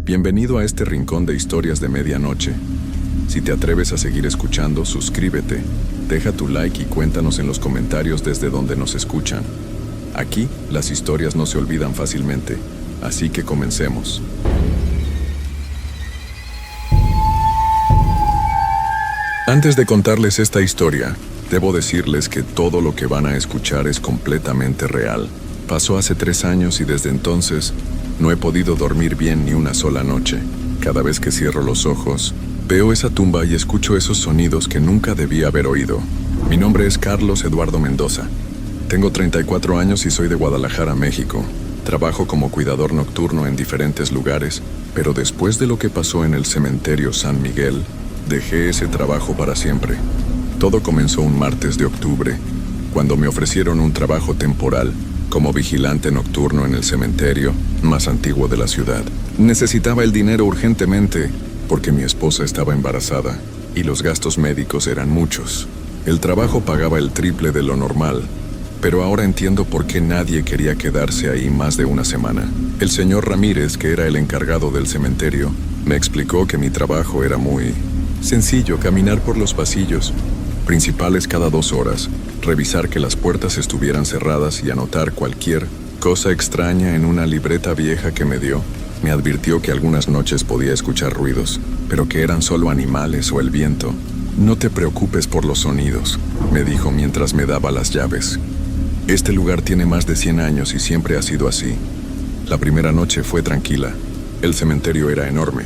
Bienvenido a este rincón de historias de medianoche. Si te atreves a seguir escuchando, suscríbete, deja tu like y cuéntanos en los comentarios desde donde nos escuchan. Aquí, las historias no se olvidan fácilmente, así que comencemos. Antes de contarles esta historia, debo decirles que todo lo que van a escuchar es completamente real. Pasó hace 3 años y desde entonces no he podido dormir bien ni una sola noche. Cada vez que cierro los ojos, veo esa tumba y escucho esos sonidos que nunca debía haber oído. Mi nombre es Carlos Eduardo Mendoza. Tengo 34 años y soy de Guadalajara, México. Trabajo como cuidador nocturno en diferentes lugares, pero después de lo que pasó en el cementerio San Miguel, dejé ese trabajo para siempre. Todo comenzó un martes de octubre, cuando me ofrecieron un trabajo temporal como vigilante nocturno en el cementerio más antiguo de la ciudad. Necesitaba el dinero urgentemente porque mi esposa estaba embarazada y los gastos médicos eran muchos. El trabajo pagaba el triple de lo normal, pero ahora entiendo por qué nadie quería quedarse ahí más de una semana. El señor Ramírez, que era el encargado del cementerio, me explicó que mi trabajo era muy sencillo: caminar por los pasillos principales cada 2 horas, revisar que las puertas estuvieran cerradas y anotar cualquier cosa extraña en una libreta vieja que me dio. Me advirtió que algunas noches podía escuchar ruidos, pero que eran solo animales o el viento. No te preocupes por los sonidos, me dijo mientras me daba las llaves. Este lugar tiene más de 100 años y siempre ha sido así. La primera noche fue tranquila. El cementerio era enorme,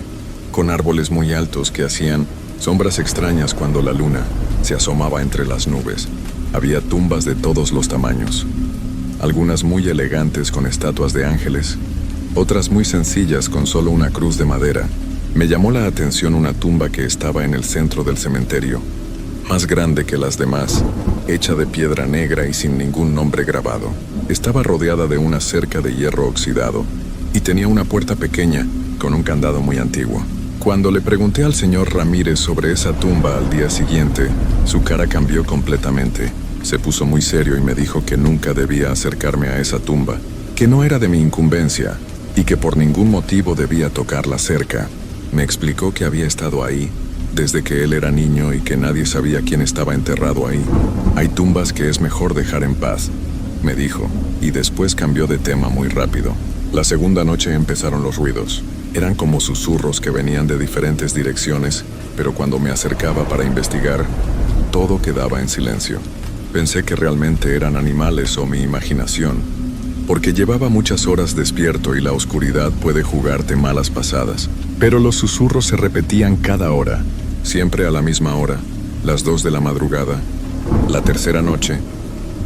con árboles muy altos que hacían sombras extrañas cuando la luna se asomaba entre las nubes. Había tumbas de todos los tamaños, algunas muy elegantes con estatuas de ángeles, otras muy sencillas con solo una cruz de madera. Me llamó la atención una tumba que estaba en el centro del cementerio, más grande que las demás, hecha de piedra negra y sin ningún nombre grabado. Estaba rodeada de una cerca de hierro oxidado y tenía una puerta pequeña con un candado muy antiguo. Cuando le pregunté al señor Ramírez sobre esa tumba al día siguiente, su cara cambió completamente. Se puso muy serio y me dijo que nunca debía acercarme a esa tumba, que no era de mi incumbencia y que por ningún motivo debía tocarla cerca. Me explicó que había estado ahí desde que él era niño y que nadie sabía quién estaba enterrado ahí. Hay tumbas que es mejor dejar en paz, me dijo, y después cambió de tema muy rápido. La segunda noche empezaron los ruidos. Eran como susurros que venían de diferentes direcciones, pero cuando me acercaba para investigar, todo quedaba en silencio. Pensé que realmente eran animales o mi imaginación, porque llevaba muchas horas despierto y la oscuridad puede jugarte malas pasadas. Pero los susurros se repetían cada hora, siempre a la misma hora, las 2 de la madrugada. La tercera noche,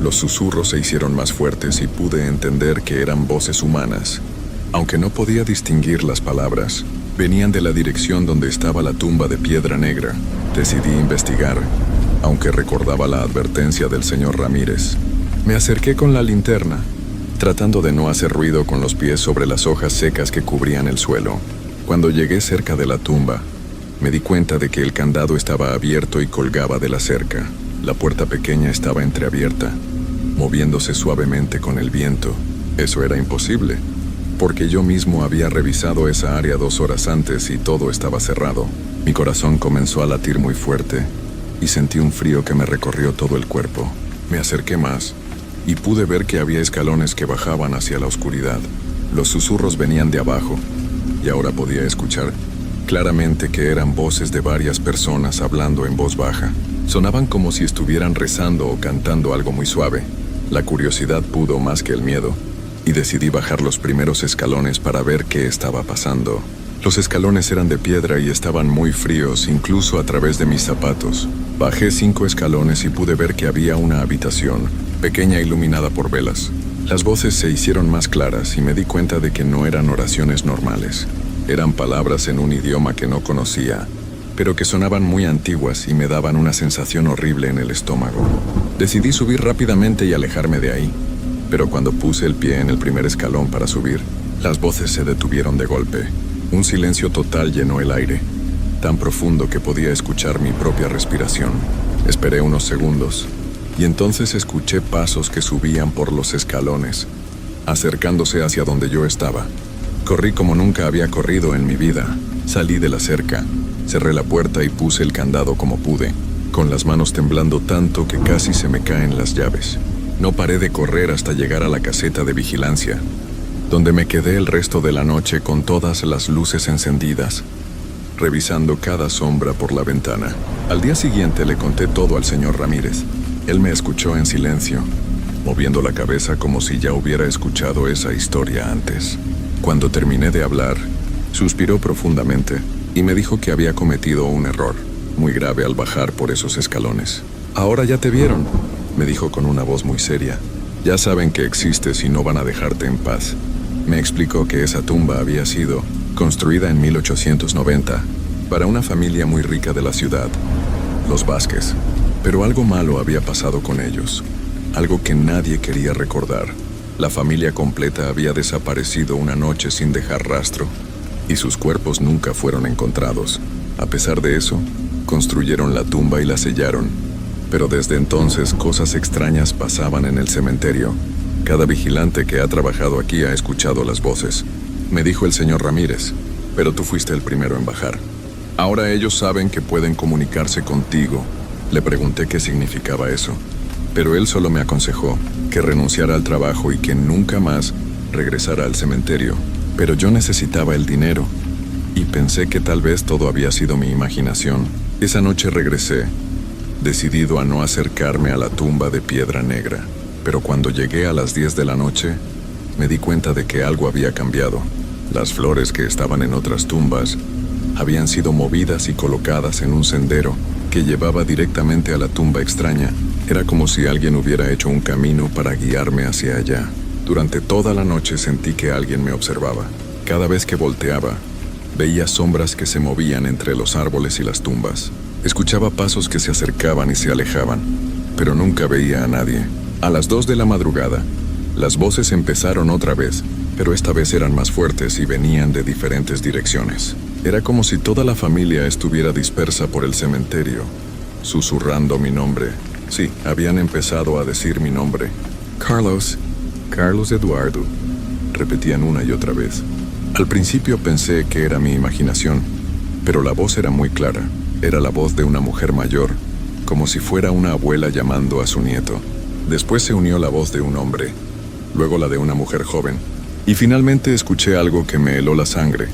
los susurros se hicieron más fuertes y pude entender que eran voces humanas. Aunque no podía distinguir las palabras, venían de la dirección donde estaba la tumba de piedra negra. Decidí investigar, aunque recordaba la advertencia del señor Ramírez. Me acerqué con la linterna, tratando de no hacer ruido con los pies sobre las hojas secas que cubrían el suelo. Cuando llegué cerca de la tumba, me di cuenta de que el candado estaba abierto y colgaba de la cerca. La puerta pequeña estaba entreabierta, moviéndose suavemente con el viento. Eso era imposible, porque yo mismo había revisado esa área 2 horas antes y todo estaba cerrado. Mi corazón comenzó a latir muy fuerte y sentí un frío que me recorrió todo el cuerpo. Me acerqué más y pude ver que había escalones que bajaban hacia la oscuridad. Los susurros venían de abajo y ahora podía escuchar claramente que eran voces de varias personas hablando en voz baja. Sonaban como si estuvieran rezando o cantando algo muy suave. La curiosidad pudo más que el miedo, y decidí bajar los primeros escalones para ver qué estaba pasando. Los escalones eran de piedra y estaban muy fríos, incluso a través de mis zapatos. Bajé 5 escalones y pude ver que había una habitación, pequeña, iluminada por velas. Las voces se hicieron más claras y me di cuenta de que no eran oraciones normales. Eran palabras en un idioma que no conocía, pero que sonaban muy antiguas y me daban una sensación horrible en el estómago. Decidí subir rápidamente y alejarme de ahí. Pero cuando puse el pie en el primer escalón para subir, las voces se detuvieron de golpe. Un silencio total llenó el aire, tan profundo que podía escuchar mi propia respiración. Esperé unos segundos, y entonces escuché pasos que subían por los escalones, acercándose hacia donde yo estaba. Corrí como nunca había corrido en mi vida. Salí de la cerca, cerré la puerta y puse el candado como pude, con las manos temblando tanto que casi se me caen las llaves. No paré de correr hasta llegar a la caseta de vigilancia, donde me quedé el resto de la noche con todas las luces encendidas, revisando cada sombra por la ventana. Al día siguiente le conté todo al señor Ramírez. Él me escuchó en silencio, moviendo la cabeza como si ya hubiera escuchado esa historia antes. Cuando terminé de hablar, suspiró profundamente y me dijo que había cometido un error muy grave al bajar por esos escalones. «Ahora ya te vieron», me dijo con una voz muy seria. «Ya saben que existes y no van a dejarte en paz». Me explicó que esa tumba había sido construida en 1890 para una familia muy rica de la ciudad, los Vázquez. Pero algo malo había pasado con ellos, algo que nadie quería recordar. La familia completa había desaparecido una noche sin dejar rastro, y sus cuerpos nunca fueron encontrados. A pesar de eso, construyeron la tumba y la sellaron. Pero desde entonces cosas extrañas pasaban en el cementerio. Cada vigilante que ha trabajado aquí ha escuchado las voces. Me dijo el señor Ramírez, pero tú fuiste el primero en bajar. Ahora ellos saben que pueden comunicarse contigo. Le pregunté qué significaba eso, pero él solo me aconsejó que renunciara al trabajo y que nunca más regresara al cementerio. Pero yo necesitaba el dinero, y pensé que tal vez todo había sido mi imaginación. Esa noche regresé, decidido a no acercarme a la tumba de Piedra Negra. Pero cuando llegué a las 10 de la noche, me di cuenta de que algo había cambiado. Las flores que estaban en otras tumbas habían sido movidas y colocadas en un sendero que llevaba directamente a la tumba extraña. Era como si alguien hubiera hecho un camino para guiarme hacia allá. Durante toda la noche sentí que alguien me observaba. Cada vez que volteaba, veía sombras que se movían entre los árboles y las tumbas. Escuchaba pasos que se acercaban y se alejaban, pero nunca veía a nadie. A las 2 de la madrugada, las voces empezaron otra vez, pero esta vez eran más fuertes y venían de diferentes direcciones. Era como si toda la familia estuviera dispersa por el cementerio, susurrando mi nombre. Sí, habían empezado a decir mi nombre. Carlos, Carlos Eduardo, repetían una y otra vez. Al principio pensé que era mi imaginación, pero la voz era muy clara. Era la voz de una mujer mayor, como si fuera una abuela llamando a su nieto. Después se unió la voz de un hombre, luego la de una mujer joven, y finalmente escuché algo que me heló la sangre.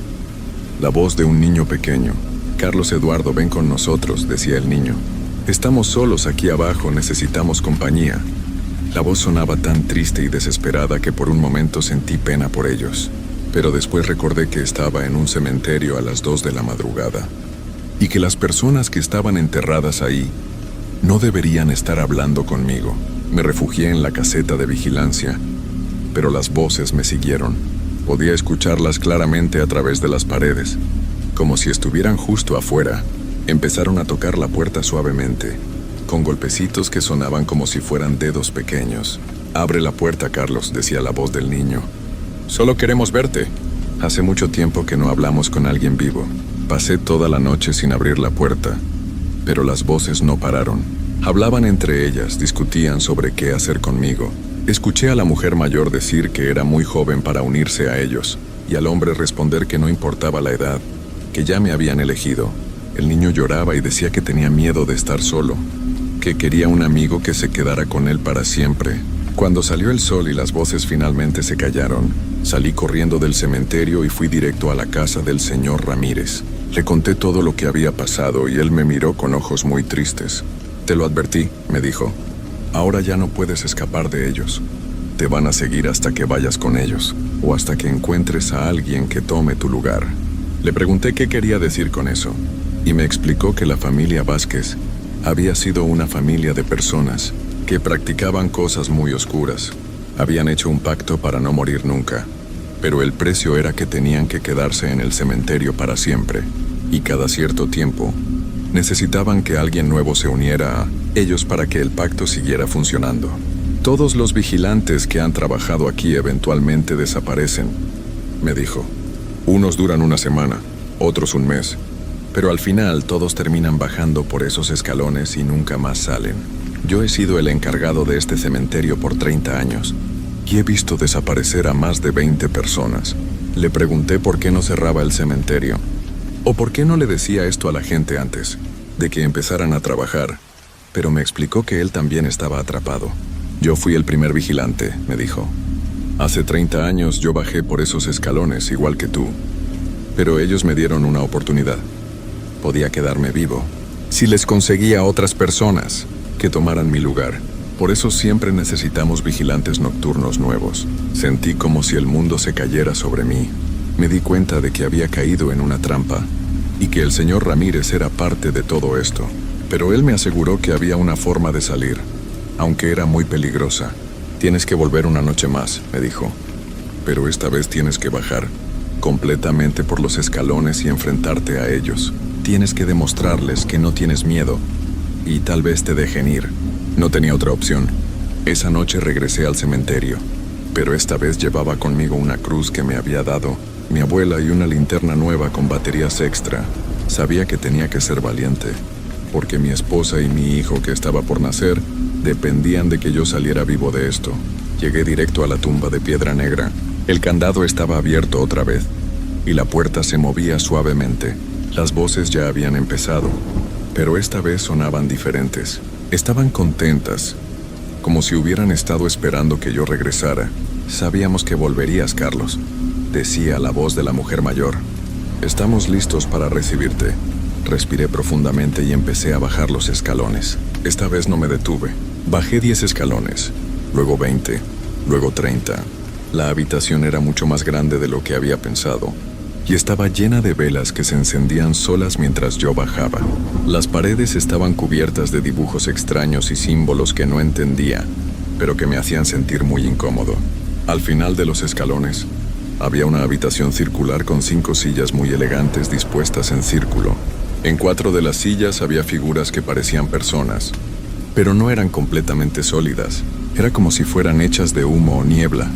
La voz de un niño pequeño. «Carlos Eduardo, ven con nosotros», decía el niño. «Estamos solos aquí abajo, necesitamos compañía». La voz sonaba tan triste y desesperada que por un momento sentí pena por ellos. Pero después recordé que estaba en un cementerio a las 2 de la madrugada, y que las personas que estaban enterradas ahí no deberían estar hablando conmigo. Me refugié en la caseta de vigilancia, pero las voces me siguieron. Podía escucharlas claramente a través de las paredes, como si estuvieran justo afuera. Empezaron a tocar la puerta suavemente, con golpecitos que sonaban como si fueran dedos pequeños. «Abre la puerta, Carlos», decía la voz del niño. «Solo queremos verte». Hace mucho tiempo que no hablamos con alguien vivo. Pasé toda la noche sin abrir la puerta, pero las voces no pararon. Hablaban entre ellas, discutían sobre qué hacer conmigo. Escuché a la mujer mayor decir que era muy joven para unirse a ellos, y al hombre responder que no importaba la edad, que ya me habían elegido. El niño lloraba y decía que tenía miedo de estar solo, que quería un amigo que se quedara con él para siempre. Cuando salió el sol y las voces finalmente se callaron, salí corriendo del cementerio y fui directo a la casa del señor Ramírez. Le conté todo lo que había pasado y él me miró con ojos muy tristes. «Te lo advertí», me dijo. «Ahora ya no puedes escapar de ellos. Te van a seguir hasta que vayas con ellos, o hasta que encuentres a alguien que tome tu lugar». Le pregunté qué quería decir con eso, y me explicó que la familia Vázquez había sido una familia de personas que practicaban cosas muy oscuras. Habían hecho un pacto para no morir nunca, pero el precio era que tenían que quedarse en el cementerio para siempre, y cada cierto tiempo necesitaban que alguien nuevo se uniera a ellos para que el pacto siguiera funcionando. «Todos los vigilantes que han trabajado aquí eventualmente desaparecen», me dijo. «Unos duran una semana, otros un mes, pero al final todos terminan bajando por esos escalones y nunca más salen. Yo he sido el encargado de este cementerio por 30 años y he visto desaparecer a más de 20 personas. Le pregunté por qué no cerraba el cementerio, o por qué no le decía esto a la gente antes de que empezaran a trabajar, pero me explicó que él también estaba atrapado. Yo fui el primer vigilante, me dijo. Hace 30 años yo bajé por esos escalones igual que tú, pero ellos me dieron una oportunidad. Podía quedarme vivo si les conseguía a otras personas que tomaran mi lugar. Por eso siempre necesitamos vigilantes nocturnos nuevos. Sentí como si el mundo se cayera sobre mí. Me di cuenta de que había caído en una trampa y que el señor Ramírez era parte de todo esto. Pero él me aseguró que había una forma de salir, aunque era muy peligrosa. Tienes que volver una noche más, me dijo. Pero esta vez tienes que bajar completamente por los escalones y enfrentarte a ellos. Tienes que demostrarles que no tienes miedo y tal vez te dejen ir. No tenía otra opción. Esa noche regresé al cementerio, pero esta vez llevaba conmigo una cruz que me había dado mi abuela y una linterna nueva con baterías extra. Sabía que tenía que ser valiente, porque mi esposa y mi hijo que estaba por nacer dependían de que yo saliera vivo de esto. Llegué directo a la tumba de piedra negra. El candado estaba abierto otra vez, y la puerta se movía suavemente. Las voces ya habían empezado, pero esta vez sonaban diferentes. Estaban contentas, como si hubieran estado esperando que yo regresara. Sabíamos que volverías, Carlos, decía la voz de la mujer mayor. Estamos listos para recibirte. Respiré profundamente y empecé a bajar los escalones. Esta vez no me detuve. Bajé 10 escalones, luego 20, luego 30. La habitación era mucho más grande de lo que había pensado, y estaba llena de velas que se encendían solas mientras yo bajaba. Las paredes estaban cubiertas de dibujos extraños y símbolos que no entendía, pero que me hacían sentir muy incómodo. Al final de los escalones, había una habitación circular con 5 sillas muy elegantes dispuestas en círculo. En 4 de las sillas había figuras que parecían personas, pero no eran completamente sólidas. Era como si fueran hechas de humo o niebla,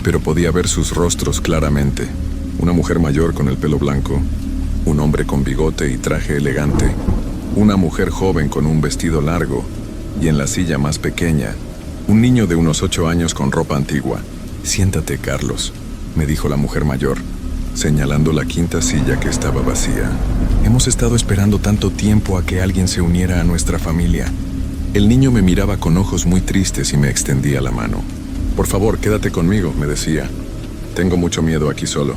pero podía ver sus rostros claramente. Una mujer mayor con el pelo blanco, un hombre con bigote y traje elegante, una mujer joven con un vestido largo, y en la silla más pequeña, un niño de unos 8 años con ropa antigua. Siéntate, Carlos, me dijo la mujer mayor, señalando la 5ª silla que estaba vacía. Hemos estado esperando tanto tiempo a que alguien se uniera a nuestra familia. El niño me miraba con ojos muy tristes y me extendía la mano. Por favor, quédate conmigo, me decía. Tengo mucho miedo aquí solo.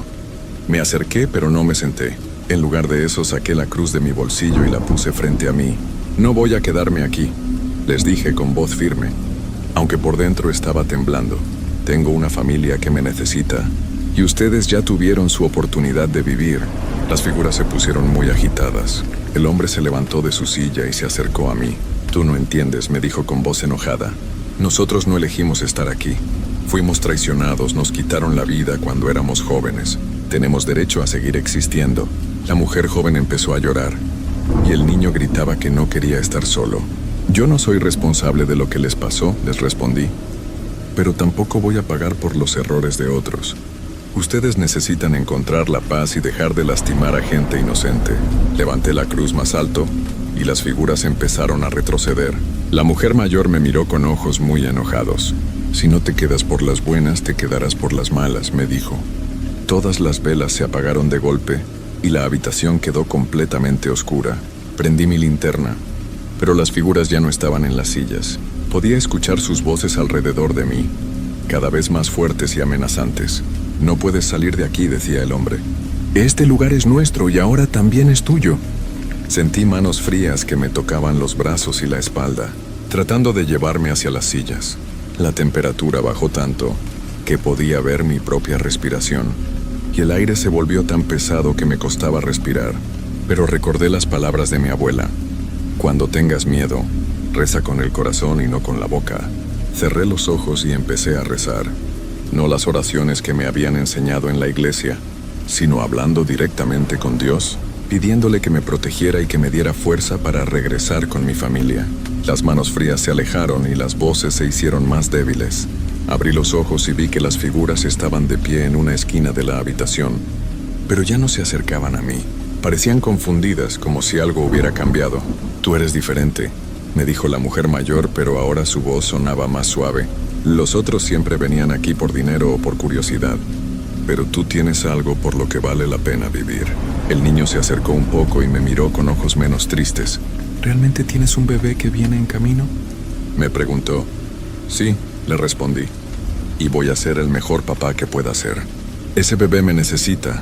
Me acerqué, pero no me senté. En lugar de eso, saqué la cruz de mi bolsillo y la puse frente a mí. No voy a quedarme aquí, les dije con voz firme, aunque por dentro estaba temblando. Tengo una familia que me necesita, y ustedes ya tuvieron su oportunidad de vivir. Las figuras se pusieron muy agitadas. El hombre se levantó de su silla y se acercó a mí. Tú no entiendes, me dijo con voz enojada. Nosotros no elegimos estar aquí. Fuimos traicionados, nos quitaron la vida cuando éramos jóvenes. Tenemos derecho a seguir existiendo. La mujer joven empezó a llorar, y el niño gritaba que no quería estar solo. Yo no soy responsable de lo que les pasó, les respondí, pero tampoco voy a pagar por los errores de otros. Ustedes necesitan encontrar la paz y dejar de lastimar a gente inocente. Levanté la cruz más alto, y las figuras empezaron a retroceder. La mujer mayor me miró con ojos muy enojados. Si no te quedas por las buenas, te quedarás por las malas, me dijo. Todas las velas se apagaron de golpe y la habitación quedó completamente oscura. Prendí mi linterna, pero las figuras ya no estaban en las sillas. Podía escuchar sus voces alrededor de mí, cada vez más fuertes y amenazantes. No puedes salir de aquí, decía el hombre. Este lugar es nuestro y ahora también es tuyo. Sentí manos frías que me tocaban los brazos y la espalda, tratando de llevarme hacia las sillas. La temperatura bajó tanto que podía ver mi propia respiración, y el aire se volvió tan pesado que me costaba respirar. Pero recordé las palabras de mi abuela. Cuando tengas miedo, reza con el corazón y no con la boca. Cerré los ojos y empecé a rezar. No las oraciones que me habían enseñado en la iglesia, sino hablando directamente con Dios, pidiéndole que me protegiera y que me diera fuerza para regresar con mi familia. Las manos frías se alejaron y las voces se hicieron más débiles. Abrí los ojos y vi que las figuras estaban de pie en una esquina de la habitación, pero ya no se acercaban a mí. Parecían confundidas, como si algo hubiera cambiado. Tú eres diferente, me dijo la mujer mayor, pero ahora su voz sonaba más suave. Los otros siempre venían aquí por dinero o por curiosidad, pero tú tienes algo por lo que vale la pena vivir. El niño se acercó un poco y me miró con ojos menos tristes. ¿Realmente tienes un bebé que viene en camino?, me preguntó. Sí, le respondí. Y voy a ser el mejor papá que pueda ser. Ese bebé me necesita.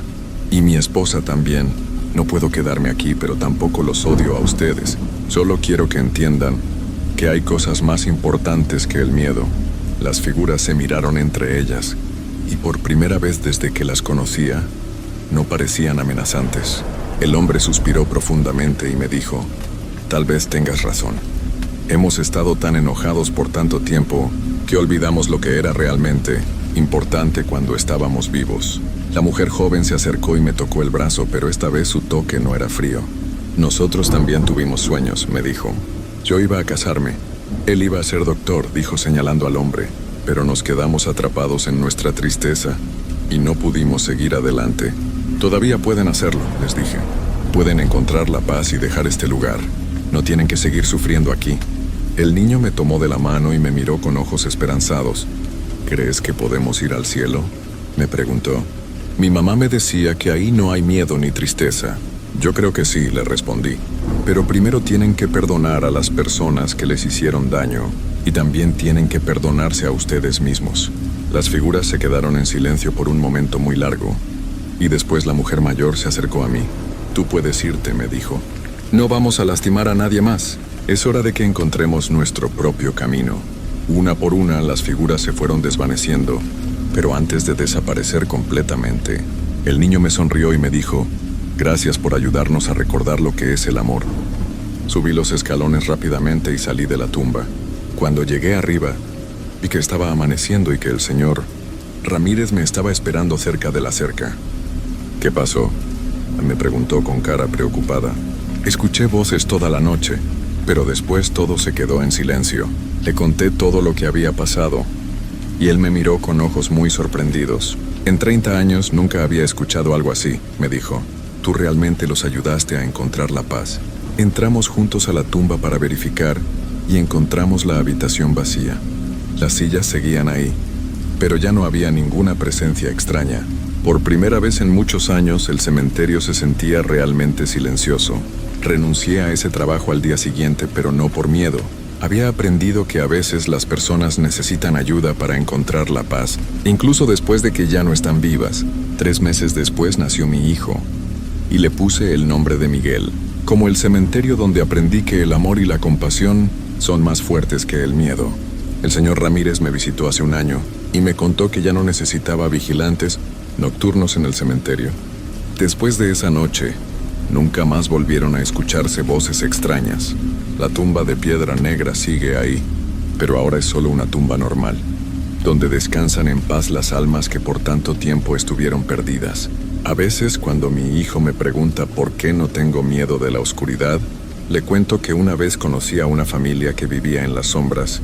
Y mi esposa también. No puedo quedarme aquí, pero tampoco los odio a ustedes. Solo quiero que entiendan que hay cosas más importantes que el miedo. Las figuras se miraron entre ellas, y por primera vez desde que las conocía, no parecían amenazantes. El hombre suspiró profundamente y me dijo: tal vez tengas razón. Hemos estado tan enojados por tanto tiempo que olvidamos lo que era realmente importante cuando estábamos vivos. La mujer joven se acercó y me tocó el brazo, pero esta vez su toque no era frío. Nosotros también tuvimos sueños, me dijo. Yo iba a casarme. Él iba a ser doctor, dijo señalando al hombre, pero nos quedamos atrapados en nuestra tristeza y no pudimos seguir adelante. Todavía pueden hacerlo, les dije. Pueden encontrar la paz y dejar este lugar. No tienen que seguir sufriendo aquí. El niño me tomó de la mano y me miró con ojos esperanzados. ¿Crees que podemos ir al cielo?, me preguntó. Mi mamá me decía que ahí no hay miedo ni tristeza. Yo creo que sí, le respondí. Pero primero tienen que perdonar a las personas que les hicieron daño y también tienen que perdonarse a ustedes mismos. Las figuras se quedaron en silencio por un momento muy largo y después la mujer mayor se acercó a mí. Tú puedes irte, me dijo. No vamos a lastimar a nadie más. Es hora de que encontremos nuestro propio camino. Una por una, las figuras se fueron desvaneciendo, pero antes de desaparecer completamente, el niño me sonrió y me dijo: gracias por ayudarnos a recordar lo que es el amor. Subí los escalones rápidamente y salí de la tumba. Cuando llegué arriba, vi que estaba amaneciendo y que el señor Ramírez me estaba esperando cerca de la cerca. ¿Qué pasó?, me preguntó con cara preocupada. Escuché voces toda la noche, pero después todo se quedó en silencio. Le conté todo lo que había pasado, y él me miró con ojos muy sorprendidos. En 30 años nunca había escuchado algo así, me dijo. Tú realmente los ayudaste a encontrar la paz. Entramos juntos a la tumba para verificar, y encontramos la habitación vacía. Las sillas seguían ahí, pero ya no había ninguna presencia extraña. Por primera vez en muchos años, el cementerio se sentía realmente silencioso. Renuncié a ese trabajo al día siguiente, pero no por miedo. Había aprendido que a veces las personas necesitan ayuda para encontrar la paz, incluso después de que ya no están vivas. 3 meses después nació mi hijo, y le puse el nombre de Miguel, como el cementerio donde aprendí que el amor y la compasión son más fuertes que el miedo. El señor Ramírez me visitó hace un año, y me contó que ya no necesitaba vigilantes nocturnos en el cementerio. Después de esa noche, nunca más volvieron a escucharse voces extrañas. La tumba de piedra negra sigue ahí, pero ahora es solo una tumba normal, donde descansan en paz las almas que por tanto tiempo estuvieron perdidas. A veces, cuando mi hijo me pregunta por qué no tengo miedo de la oscuridad, le cuento que una vez conocí a una familia que vivía en las sombras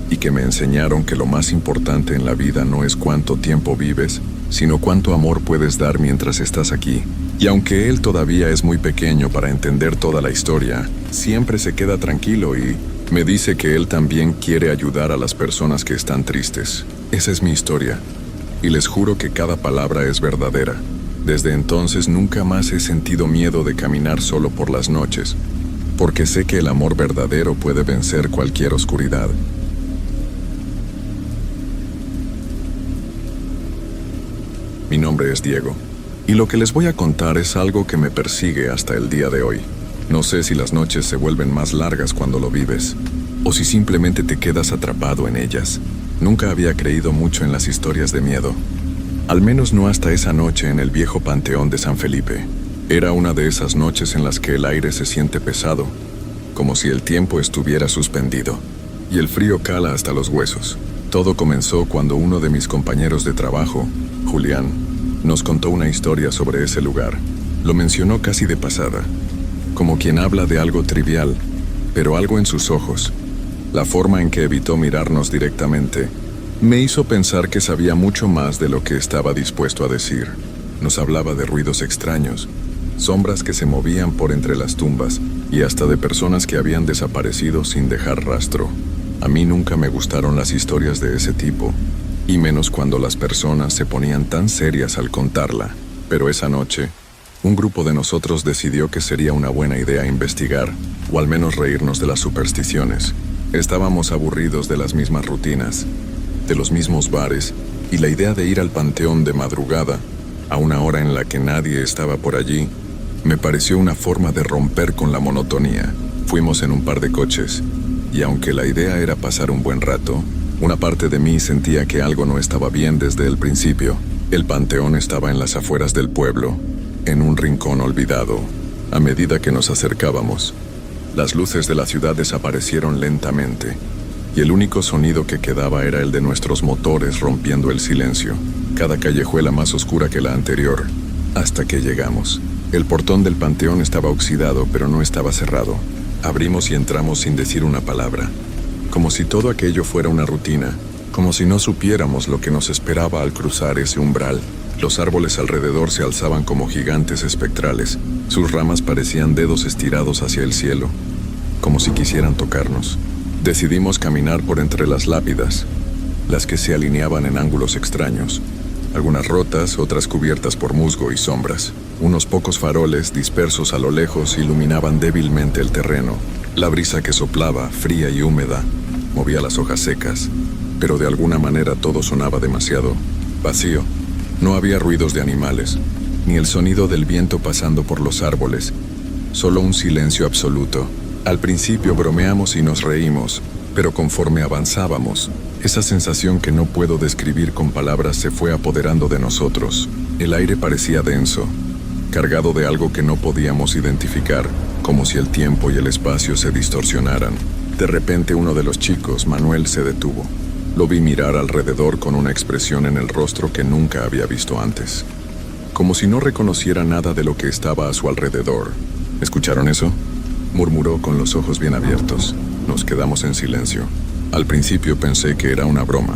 y que me enseñaron que lo más importante en la vida no es cuánto tiempo vives, sino cuánto amor puedes dar mientras estás aquí. Y aunque él todavía es muy pequeño para entender toda la historia, siempre se queda tranquilo y me dice que él también quiere ayudar a las personas que están tristes. Esa es mi historia, y les juro que cada palabra es verdadera. Desde entonces nunca más he sentido miedo de caminar solo por las noches, porque sé que el amor verdadero puede vencer cualquier oscuridad. Mi nombre es Diego, y lo que les voy a contar es algo que me persigue hasta el día de hoy. No sé si las noches se vuelven más largas cuando lo vives, o si simplemente te quedas atrapado en ellas. Nunca había creído mucho en las historias de miedo, al menos no hasta esa noche en el viejo panteón de San Felipe. Era una de esas noches en las que el aire se siente pesado, como si el tiempo estuviera suspendido, y el frío cala hasta los huesos. Todo comenzó cuando uno de mis compañeros de trabajo, Julián, nos contó una historia sobre ese lugar. Lo mencionó casi de pasada, como quien habla de algo trivial, pero algo en sus ojos, la forma en que evitó mirarnos directamente, me hizo pensar que sabía mucho más de lo que estaba dispuesto a decir. Nos hablaba de ruidos extraños, sombras que se movían por entre las tumbas y hasta de personas que habían desaparecido sin dejar rastro. A mí nunca me gustaron las historias de ese tipo, y menos cuando las personas se ponían tan serias al contarla. Pero esa noche, un grupo de nosotros decidió que sería una buena idea investigar, o al menos reírnos de las supersticiones. Estábamos aburridos de las mismas rutinas, de los mismos bares, y la idea de ir al panteón de madrugada, a una hora en la que nadie estaba por allí, me pareció una forma de romper con la monotonía. Fuimos en un par de coches, y aunque la idea era pasar un buen rato, una parte de mí sentía que algo no estaba bien desde el principio. El panteón estaba en las afueras del pueblo, en un rincón olvidado. A medida que nos acercábamos, las luces de la ciudad desaparecieron lentamente, y el único sonido que quedaba era el de nuestros motores rompiendo el silencio. Cada callejuela más oscura que la anterior, hasta que llegamos. El portón del panteón estaba oxidado, pero no estaba cerrado. Abrimos y entramos sin decir una palabra, como si todo aquello fuera una rutina, como si no supiéramos lo que nos esperaba al cruzar ese umbral. Los árboles alrededor se alzaban como gigantes espectrales. Sus ramas parecían dedos estirados hacia el cielo, como si quisieran tocarnos. Decidimos caminar por entre las lápidas, las que se alineaban en ángulos extraños, algunas rotas, otras cubiertas por musgo y sombras. Unos pocos faroles dispersos a lo lejos iluminaban débilmente el terreno. La brisa que soplaba, fría y húmeda, movía las hojas secas, pero de alguna manera todo sonaba demasiado vacío. No había ruidos de animales, ni el sonido del viento pasando por los árboles, solo un silencio absoluto. Al principio bromeamos y nos reímos, pero conforme avanzábamos, esa sensación que no puedo describir con palabras se fue apoderando de nosotros. El aire parecía denso, cargado de algo que no podíamos identificar, como si el tiempo y el espacio se distorsionaran. De repente uno de los chicos, Manuel, se detuvo. Lo vi mirar alrededor con una expresión en el rostro que nunca había visto antes, como si no reconociera nada de lo que estaba a su alrededor. ¿Escucharon eso?, murmuró con los ojos bien abiertos. Nos quedamos en silencio. Al principio pensé que era una broma,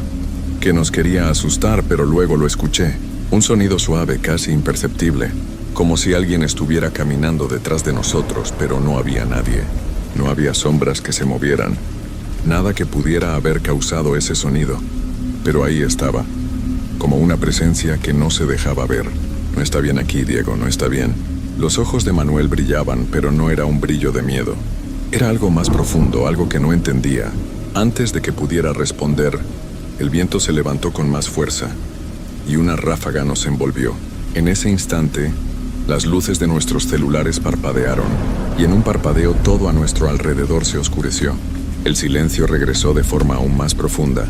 que nos quería asustar, pero luego lo escuché. Un sonido suave, casi imperceptible, como si alguien estuviera caminando detrás de nosotros, pero no había nadie. No había sombras que se movieran, nada que pudiera haber causado ese sonido. Pero ahí estaba, como una presencia que no se dejaba ver. No está bien aquí, Diego, no está bien. Los ojos de Manuel brillaban, pero no era un brillo de miedo. Era algo más profundo, algo que no entendía. Antes de que pudiera responder, el viento se levantó con más fuerza, y una ráfaga nos envolvió. En ese instante, las luces de nuestros celulares parpadearon, y en un parpadeo todo a nuestro alrededor se oscureció. El silencio regresó de forma aún más profunda,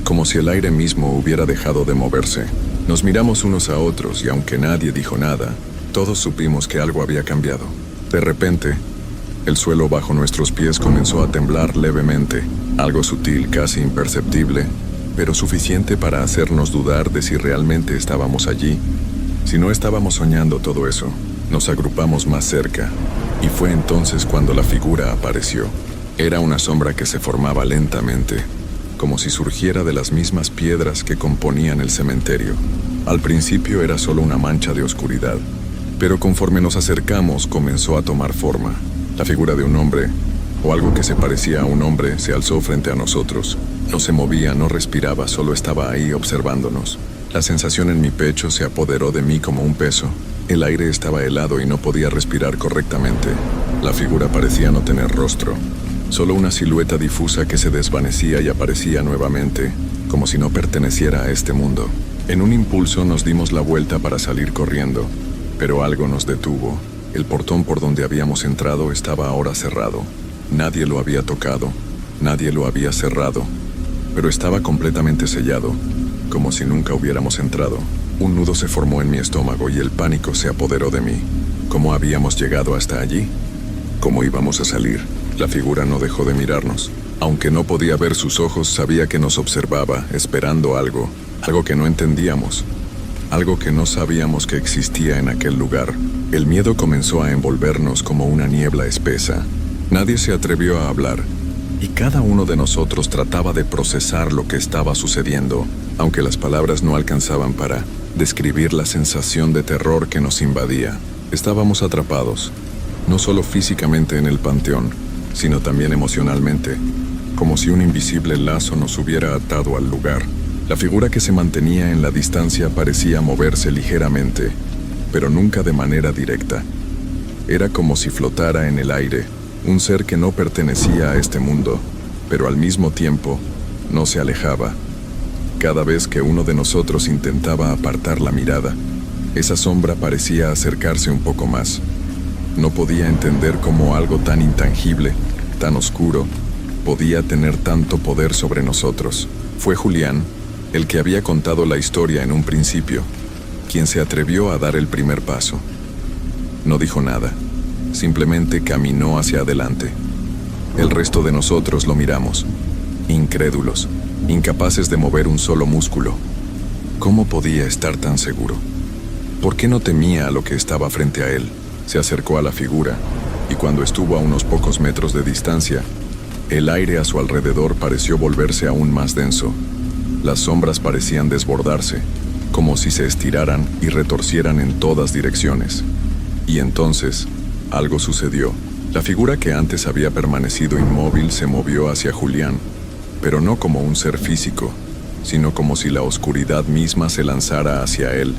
como si el aire mismo hubiera dejado de moverse. Nos miramos unos a otros, y aunque nadie dijo nada, todos supimos que algo había cambiado. De repente, el suelo bajo nuestros pies comenzó a temblar levemente, algo sutil, casi imperceptible, pero suficiente para hacernos dudar de si realmente estábamos allí. Si no estábamos soñando todo eso. Nos agrupamos más cerca, y fue entonces cuando la figura apareció. Era una sombra que se formaba lentamente, como si surgiera de las mismas piedras que componían el cementerio. Al principio era solo una mancha de oscuridad, pero conforme nos acercamos comenzó a tomar forma. La figura de un hombre, o algo que se parecía a un hombre, se alzó frente a nosotros. No se movía, no respiraba, solo estaba ahí observándonos. La sensación en mi pecho se apoderó de mí como un peso. El aire estaba helado y no podía respirar correctamente. La figura parecía no tener rostro, solo una silueta difusa que se desvanecía y aparecía nuevamente, como si no perteneciera a este mundo. En un impulso nos dimos la vuelta para salir corriendo, pero algo nos detuvo. El portón por donde habíamos entrado estaba ahora cerrado. Nadie lo había tocado, nadie lo había cerrado, pero estaba completamente sellado, como si nunca hubiéramos entrado. Un nudo se formó en mi estómago y el pánico se apoderó de mí. ¿Cómo habíamos llegado hasta allí? ¿Cómo íbamos a salir? La figura no dejó de mirarnos. Aunque no podía ver sus ojos, sabía que nos observaba, esperando algo que no entendíamos, algo que no sabíamos que existía en aquel lugar. El miedo comenzó a envolvernos como una niebla espesa. Nadie se atrevió a hablar, y cada uno de nosotros trataba de procesar lo que estaba sucediendo, aunque las palabras no alcanzaban para describir la sensación de terror que nos invadía. Estábamos atrapados, no solo físicamente en el panteón, sino también emocionalmente, como si un invisible lazo nos hubiera atado al lugar. La figura que se mantenía en la distancia parecía moverse ligeramente, pero nunca de manera directa. Era como si flotara en el aire, un ser que no pertenecía a este mundo, pero al mismo tiempo no se alejaba. Cada vez que uno de nosotros intentaba apartar la mirada, esa sombra parecía acercarse un poco más. No podía entender cómo algo tan intangible, tan oscuro, podía tener tanto poder sobre nosotros. Fue Julián, el que había contado la historia en un principio, quien se atrevió a dar el primer paso. No dijo nada, simplemente caminó hacia adelante. El resto de nosotros lo miramos, incrédulos, incapaces de mover un solo músculo. ¿Cómo podía estar tan seguro? ¿Por qué no temía a lo que estaba frente a él? Se acercó a la figura, y cuando estuvo a unos pocos metros de distancia, el aire a su alrededor pareció volverse aún más denso. Las sombras parecían desbordarse, como si se estiraran y retorcieran en todas direcciones. Y entonces, algo sucedió. La figura que antes había permanecido inmóvil se movió hacia Julián, pero no como un ser físico, sino como si la oscuridad misma se lanzara hacia él,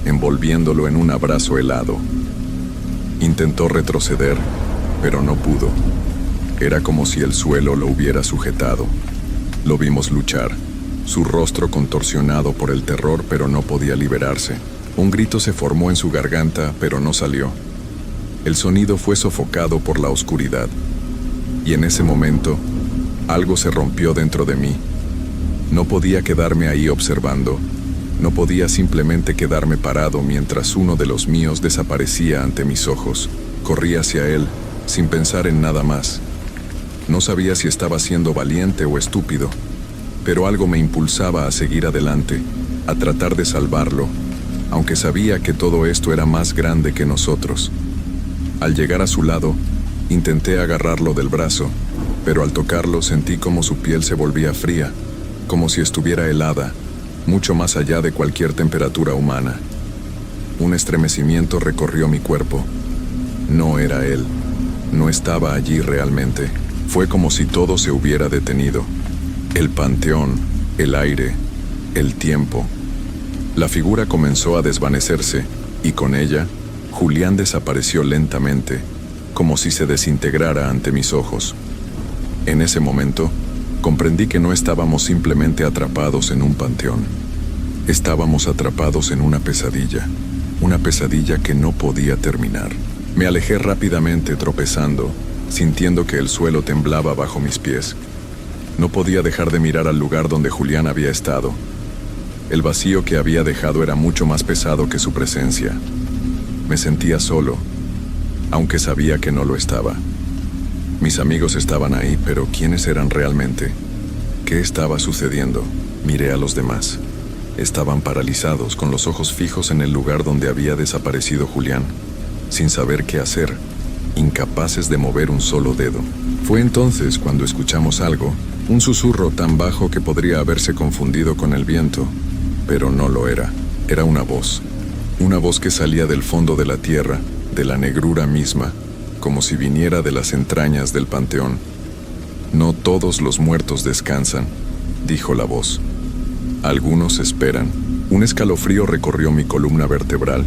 envolviéndolo en un abrazo helado. Intentó retroceder, pero no pudo. Era como si el suelo lo hubiera sujetado. Lo vimos luchar, su rostro contorsionado por el terror, pero no podía liberarse. Un grito se formó en su garganta, pero no salió. El sonido fue sofocado por la oscuridad. Y en ese momento, algo se rompió dentro de mí. No podía quedarme ahí observando. No podía simplemente quedarme parado mientras uno de los míos desaparecía ante mis ojos. Corrí hacia él, sin pensar en nada más. No sabía si estaba siendo valiente o estúpido, pero algo me impulsaba a seguir adelante, a tratar de salvarlo, aunque sabía que todo esto era más grande que nosotros. Al llegar a su lado, intenté agarrarlo del brazo, pero al tocarlo sentí como su piel se volvía fría, como si estuviera helada, mucho más allá de cualquier temperatura humana. Un estremecimiento recorrió mi cuerpo. No era él, no estaba allí realmente. Fue como si todo se hubiera detenido. El panteón, el aire, el tiempo. La figura comenzó a desvanecerse, y con ella, Julián desapareció lentamente, como si se desintegrara ante mis ojos. En ese momento, comprendí que no estábamos simplemente atrapados en un panteón. Estábamos atrapados en una pesadilla que no podía terminar. Me alejé rápidamente, tropezando, sintiendo que el suelo temblaba bajo mis pies. No podía dejar de mirar al lugar donde Julián había estado. El vacío que había dejado era mucho más pesado que su presencia. Me sentía solo, aunque sabía que no lo estaba. Mis amigos estaban ahí, pero ¿quiénes eran realmente? ¿Qué estaba sucediendo? Miré a los demás. Estaban paralizados, con los ojos fijos en el lugar donde había desaparecido Julián, sin saber qué hacer, incapaces de mover un solo dedo. Fue entonces cuando escuchamos algo, un susurro tan bajo que podría haberse confundido con el viento, pero no lo era. Era una voz que salía del fondo de la tierra, de la negrura misma, como si viniera de las entrañas del panteón. No todos los muertos descansan, dijo la voz. Algunos esperan. Un escalofrío recorrió mi columna vertebral.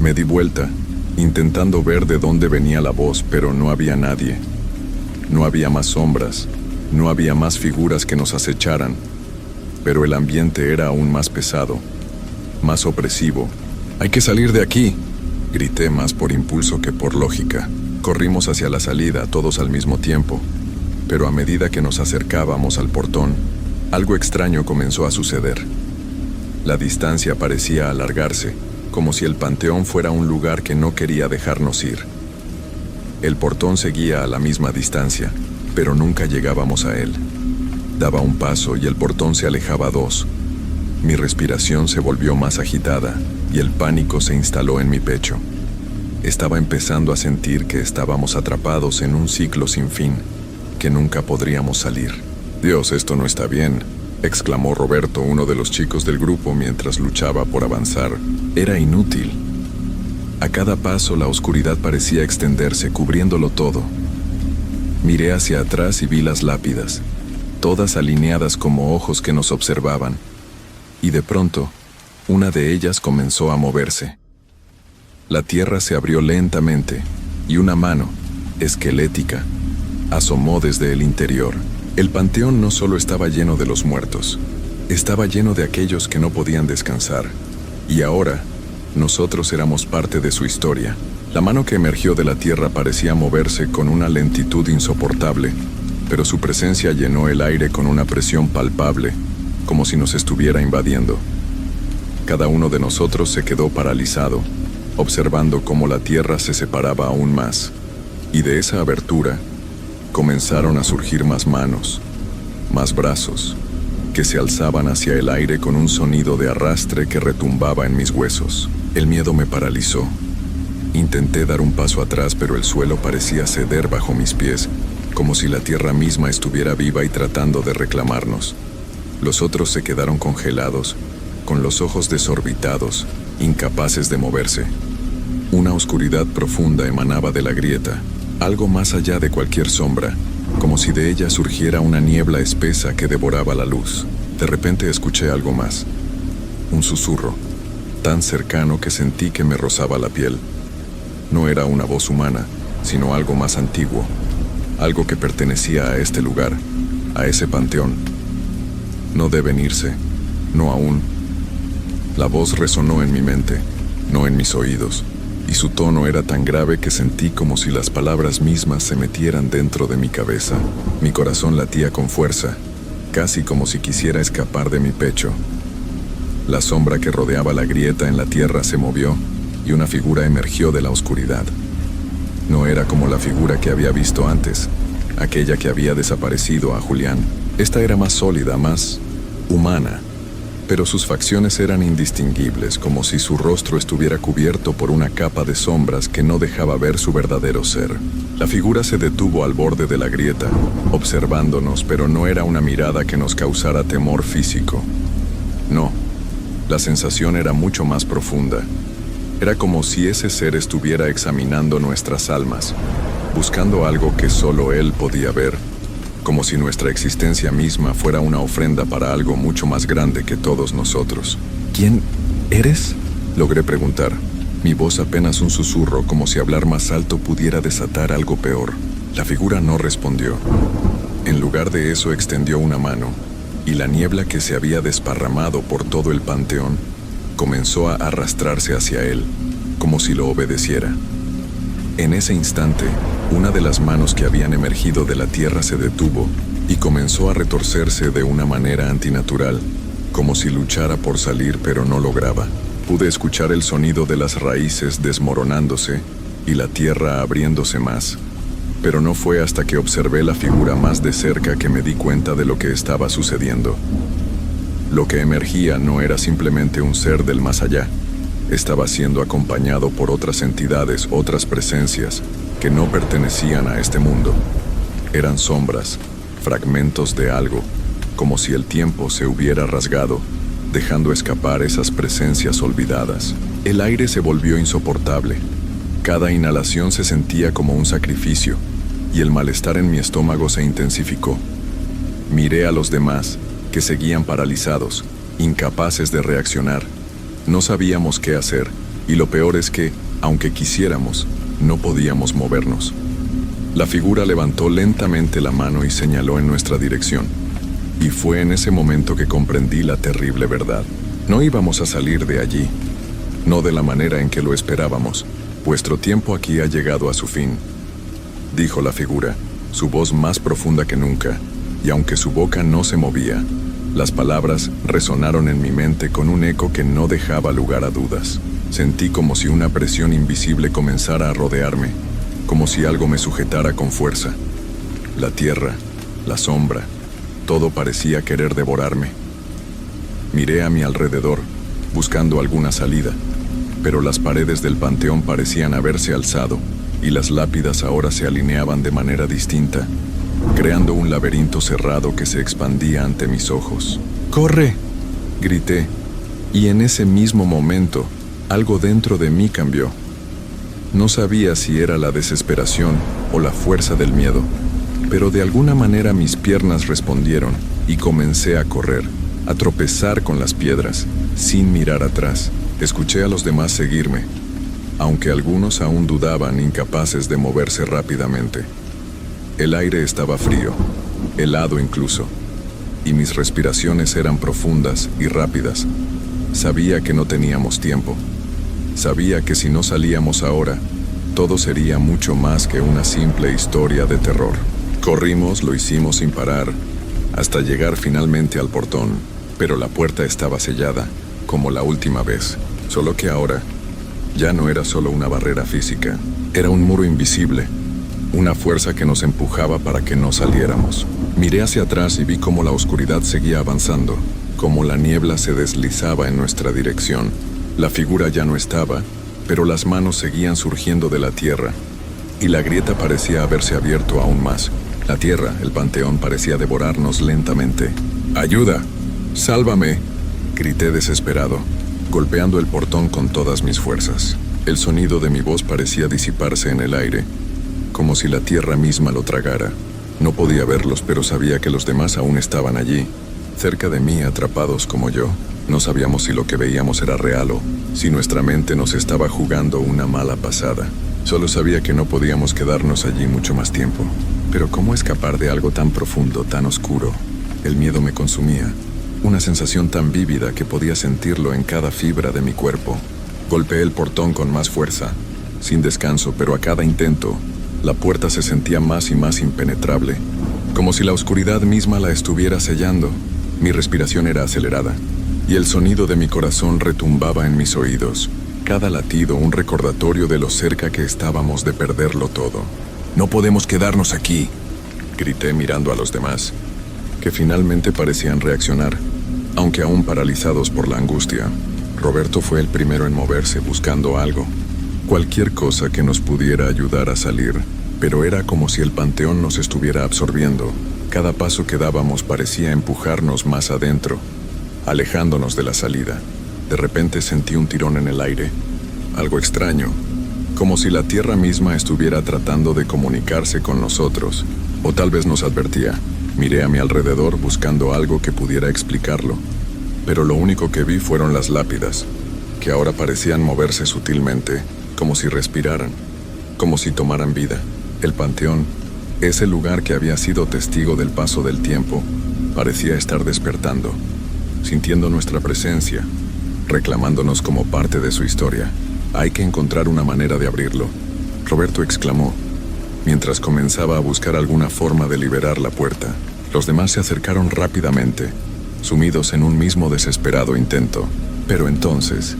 Me di vuelta, intentando ver de dónde venía la voz, pero no había nadie. No había más sombras, no había más figuras que nos acecharan, pero el ambiente era aún más pesado, más opresivo. «¡Hay que salir de aquí!», grité más por impulso que por lógica. Corrimos hacia la salida, todos al mismo tiempo, pero a medida que nos acercábamos al portón, algo extraño comenzó a suceder. La distancia parecía alargarse, como si el panteón fuera un lugar que no quería dejarnos ir. El portón seguía a la misma distancia, pero nunca llegábamos a él. Daba un paso y el portón se alejaba dos. Mi respiración se volvió más agitada y el pánico se instaló en mi pecho. Estaba empezando a sentir que estábamos atrapados en un ciclo sin fin, que nunca podríamos salir. «Dios, esto no está bien», exclamó Roberto, uno de los chicos del grupo, mientras luchaba por avanzar. Era inútil. A cada paso la oscuridad parecía extenderse, cubriéndolo todo. Miré hacia atrás y vi las lápidas, todas alineadas como ojos que nos observaban, y de pronto, una de ellas comenzó a moverse. La tierra se abrió lentamente y una mano, esquelética, asomó desde el interior. El panteón no solo estaba lleno de los muertos, estaba lleno de aquellos que no podían descansar. Y ahora, nosotros éramos parte de su historia. La mano que emergió de la tierra parecía moverse con una lentitud insoportable, pero su presencia llenó el aire con una presión palpable, como si nos estuviera invadiendo. Cada uno de nosotros se quedó paralizado, observando cómo la tierra se separaba aún más, y de esa abertura comenzaron a surgir más manos, más brazos, que se alzaban hacia el aire con un sonido de arrastre que retumbaba en mis huesos. El miedo me paralizó. Intenté dar un paso atrás, pero el suelo parecía ceder bajo mis pies, como si la tierra misma estuviera viva y tratando de reclamarnos. Los otros se quedaron congelados, con los ojos desorbitados, incapaces de moverse. Una oscuridad profunda emanaba de la grieta, algo más allá de cualquier sombra, como si de ella surgiera una niebla espesa que devoraba la luz. De repente escuché algo más. Un susurro, tan cercano que sentí que me rozaba la piel. No era una voz humana, sino algo más antiguo, algo que pertenecía a este lugar, a ese panteón. No deben irse, no aún. La voz resonó en mi mente, no en mis oídos, y su tono era tan grave que sentí como si las palabras mismas se metieran dentro de mi cabeza. Mi corazón latía con fuerza, casi como si quisiera escapar de mi pecho. La sombra que rodeaba la grieta en la tierra se movió, y una figura emergió de la oscuridad. No era como la figura que había visto antes, aquella que había desaparecido a Julián. Esta era más sólida, más humana, pero sus facciones eran indistinguibles, como si su rostro estuviera cubierto por una capa de sombras que no dejaba ver su verdadero ser. La figura se detuvo al borde de la grieta, observándonos, pero no era una mirada que nos causara temor físico. No, la sensación era mucho más profunda. Era como si ese ser estuviera examinando nuestras almas, buscando algo que solo él podía ver, como si nuestra existencia misma fuera una ofrenda para algo mucho más grande que todos nosotros. ¿Quién eres?, logré preguntar, mi voz apenas un susurro, como si hablar más alto pudiera desatar algo peor. La figura no respondió. En lugar de eso extendió una mano, y la niebla que se había desparramado por todo el panteón comenzó a arrastrarse hacia él, como si lo obedeciera. En ese instante, una de las manos que habían emergido de la tierra se detuvo y comenzó a retorcerse de una manera antinatural, como si luchara por salir pero no lograba. Pude escuchar el sonido de las raíces desmoronándose y la tierra abriéndose más, pero no fue hasta que observé la figura más de cerca que me di cuenta de lo que estaba sucediendo. Lo que emergía no era simplemente un ser del más allá. Estaba siendo acompañado por otras entidades, otras presencias, que no pertenecían a este mundo. Eran sombras, fragmentos de algo, como si el tiempo se hubiera rasgado, dejando escapar esas presencias olvidadas. El aire se volvió insoportable. Cada inhalación se sentía como un sacrificio, y el malestar en mi estómago se intensificó. Miré a los demás, que seguían paralizados, incapaces de reaccionar. No sabíamos qué hacer, y lo peor es que, aunque quisiéramos, no podíamos movernos. La figura levantó lentamente la mano y señaló en nuestra dirección. Y fue en ese momento que comprendí la terrible verdad. No íbamos a salir de allí, no de la manera en que lo esperábamos. Vuestro tiempo aquí ha llegado a su fin, dijo la figura, su voz más profunda que nunca, y aunque su boca no se movía, las palabras resonaron en mi mente con un eco que no dejaba lugar a dudas. Sentí como si una presión invisible comenzara a rodearme, como si algo me sujetara con fuerza. La tierra, la sombra, todo parecía querer devorarme. Miré a mi alrededor, buscando alguna salida, pero las paredes del panteón parecían haberse alzado, y las lápidas ahora se alineaban de manera distinta, creando un laberinto cerrado que se expandía ante mis ojos. ¡Corre!, grité, y en ese mismo momento, algo dentro de mí cambió. No sabía si era la desesperación o la fuerza del miedo, pero de alguna manera mis piernas respondieron y comencé a correr. a tropezar con las piedras, sin mirar atrás. Escuché a los demás seguirme, aunque algunos aún dudaban, incapaces de moverse rápidamente. El aire estaba frío, helado incluso, y mis respiraciones eran profundas y rápidas. Sabía que no teníamos tiempo. Sabía que si no salíamos ahora, todo sería mucho más que una simple historia de terror. Corrimos, lo hicimos sin parar, hasta llegar finalmente al portón, pero la puerta estaba sellada, como la última vez. Solo que ahora, ya no era solo una barrera física, era un muro invisible, una fuerza que nos empujaba para que no saliéramos. Miré hacia atrás y vi cómo la oscuridad seguía avanzando, cómo la niebla se deslizaba en nuestra dirección. La figura ya no estaba, pero las manos seguían surgiendo de la tierra, y la grieta parecía haberse abierto aún más. La tierra, el panteón, parecía devorarnos lentamente. ¡Ayuda! ¡Sálvame!, grité desesperado, golpeando el portón con todas mis fuerzas. El sonido de mi voz parecía disiparse en el aire, como si la tierra misma lo tragara. No podía verlos, pero sabía que los demás aún estaban allí, cerca de mí, atrapados como yo. No sabíamos si lo que veíamos era real o si nuestra mente nos estaba jugando una mala pasada. Solo sabía que no podíamos quedarnos allí mucho más tiempo. Pero ¿cómo escapar de algo tan profundo, tan oscuro? El miedo me consumía, una sensación tan vívida que podía sentirlo en cada fibra de mi cuerpo. Golpeé el portón con más fuerza, sin descanso, pero a cada intento, la puerta se sentía más y más impenetrable, como si la oscuridad misma la estuviera sellando. Mi respiración era acelerada, y el sonido de mi corazón retumbaba en mis oídos. Cada latido un recordatorio de lo cerca que estábamos de perderlo todo. «No podemos quedarnos aquí», grité mirando a los demás, que finalmente parecían reaccionar, aunque aún paralizados por la angustia. Roberto fue el primero en moverse buscando algo, cualquier cosa que nos pudiera ayudar a salir, pero era como si el panteón nos estuviera absorbiendo. Cada paso que dábamos parecía empujarnos más adentro, alejándonos de la salida. De repente sentí un tirón en el aire, algo extraño, como si la tierra misma estuviera tratando de comunicarse con nosotros, o tal vez nos advertía. Miré a mi alrededor buscando algo que pudiera explicarlo, pero lo único que vi fueron las lápidas, que ahora parecían moverse sutilmente, como si respiraran, como si tomaran vida. El panteón, ese lugar que había sido testigo del paso del tiempo, parecía estar despertando, sintiendo nuestra presencia, reclamándonos como parte de su historia. «Hay que encontrar una manera de abrirlo», Roberto exclamó, mientras comenzaba a buscar alguna forma de liberar la puerta. Los demás se acercaron rápidamente, sumidos en un mismo desesperado intento. Pero entonces,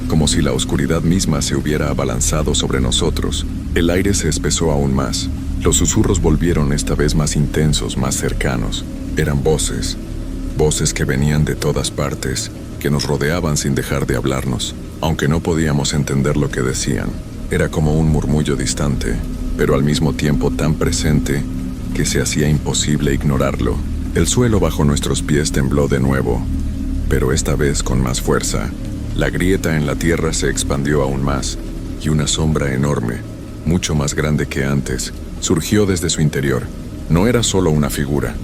como si la oscuridad misma se hubiera abalanzado sobre nosotros, el aire se espesó aún más. Los susurros volvieron esta vez más intensos, más cercanos. Eran voces, voces que venían de todas partes, que nos rodeaban sin dejar de hablarnos, aunque no podíamos entender lo que decían. Era como un murmullo distante, pero al mismo tiempo tan presente que se hacía imposible ignorarlo. El suelo bajo nuestros pies tembló de nuevo, pero esta vez con más fuerza. La grieta en la tierra se expandió aún más, y una sombra enorme, mucho más grande que antes, surgió desde su interior. No era solo una figura,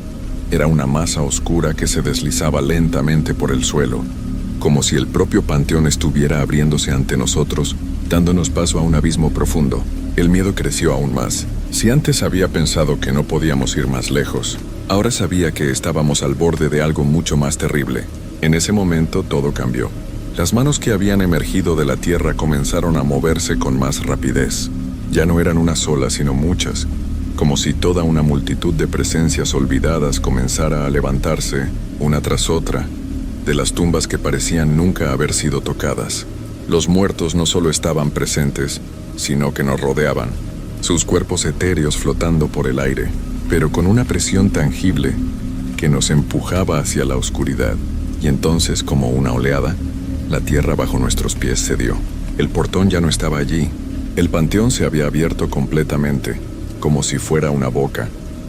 era una masa oscura que se deslizaba lentamente por el suelo, como si el propio panteón estuviera abriéndose ante nosotros, dándonos paso a un abismo profundo. El miedo creció aún más. Si antes había pensado que no podíamos ir más lejos, ahora sabía que estábamos al borde de algo mucho más terrible. En ese momento todo cambió. Las manos que habían emergido de la tierra comenzaron a moverse con más rapidez. Ya no eran una sola, sino muchas, como si toda una multitud de presencias olvidadas comenzara a levantarse, una tras otra, de las tumbas que parecían nunca haber sido tocadas. Los muertos no solo estaban presentes, sino que nos rodeaban, sus cuerpos etéreos flotando por el aire, pero con una presión tangible que nos empujaba hacia la oscuridad. Y entonces, como una oleada, la tierra bajo nuestros pies cedió. El portón ya no estaba allí. El panteón se había abierto completamente, como si fuera una boca,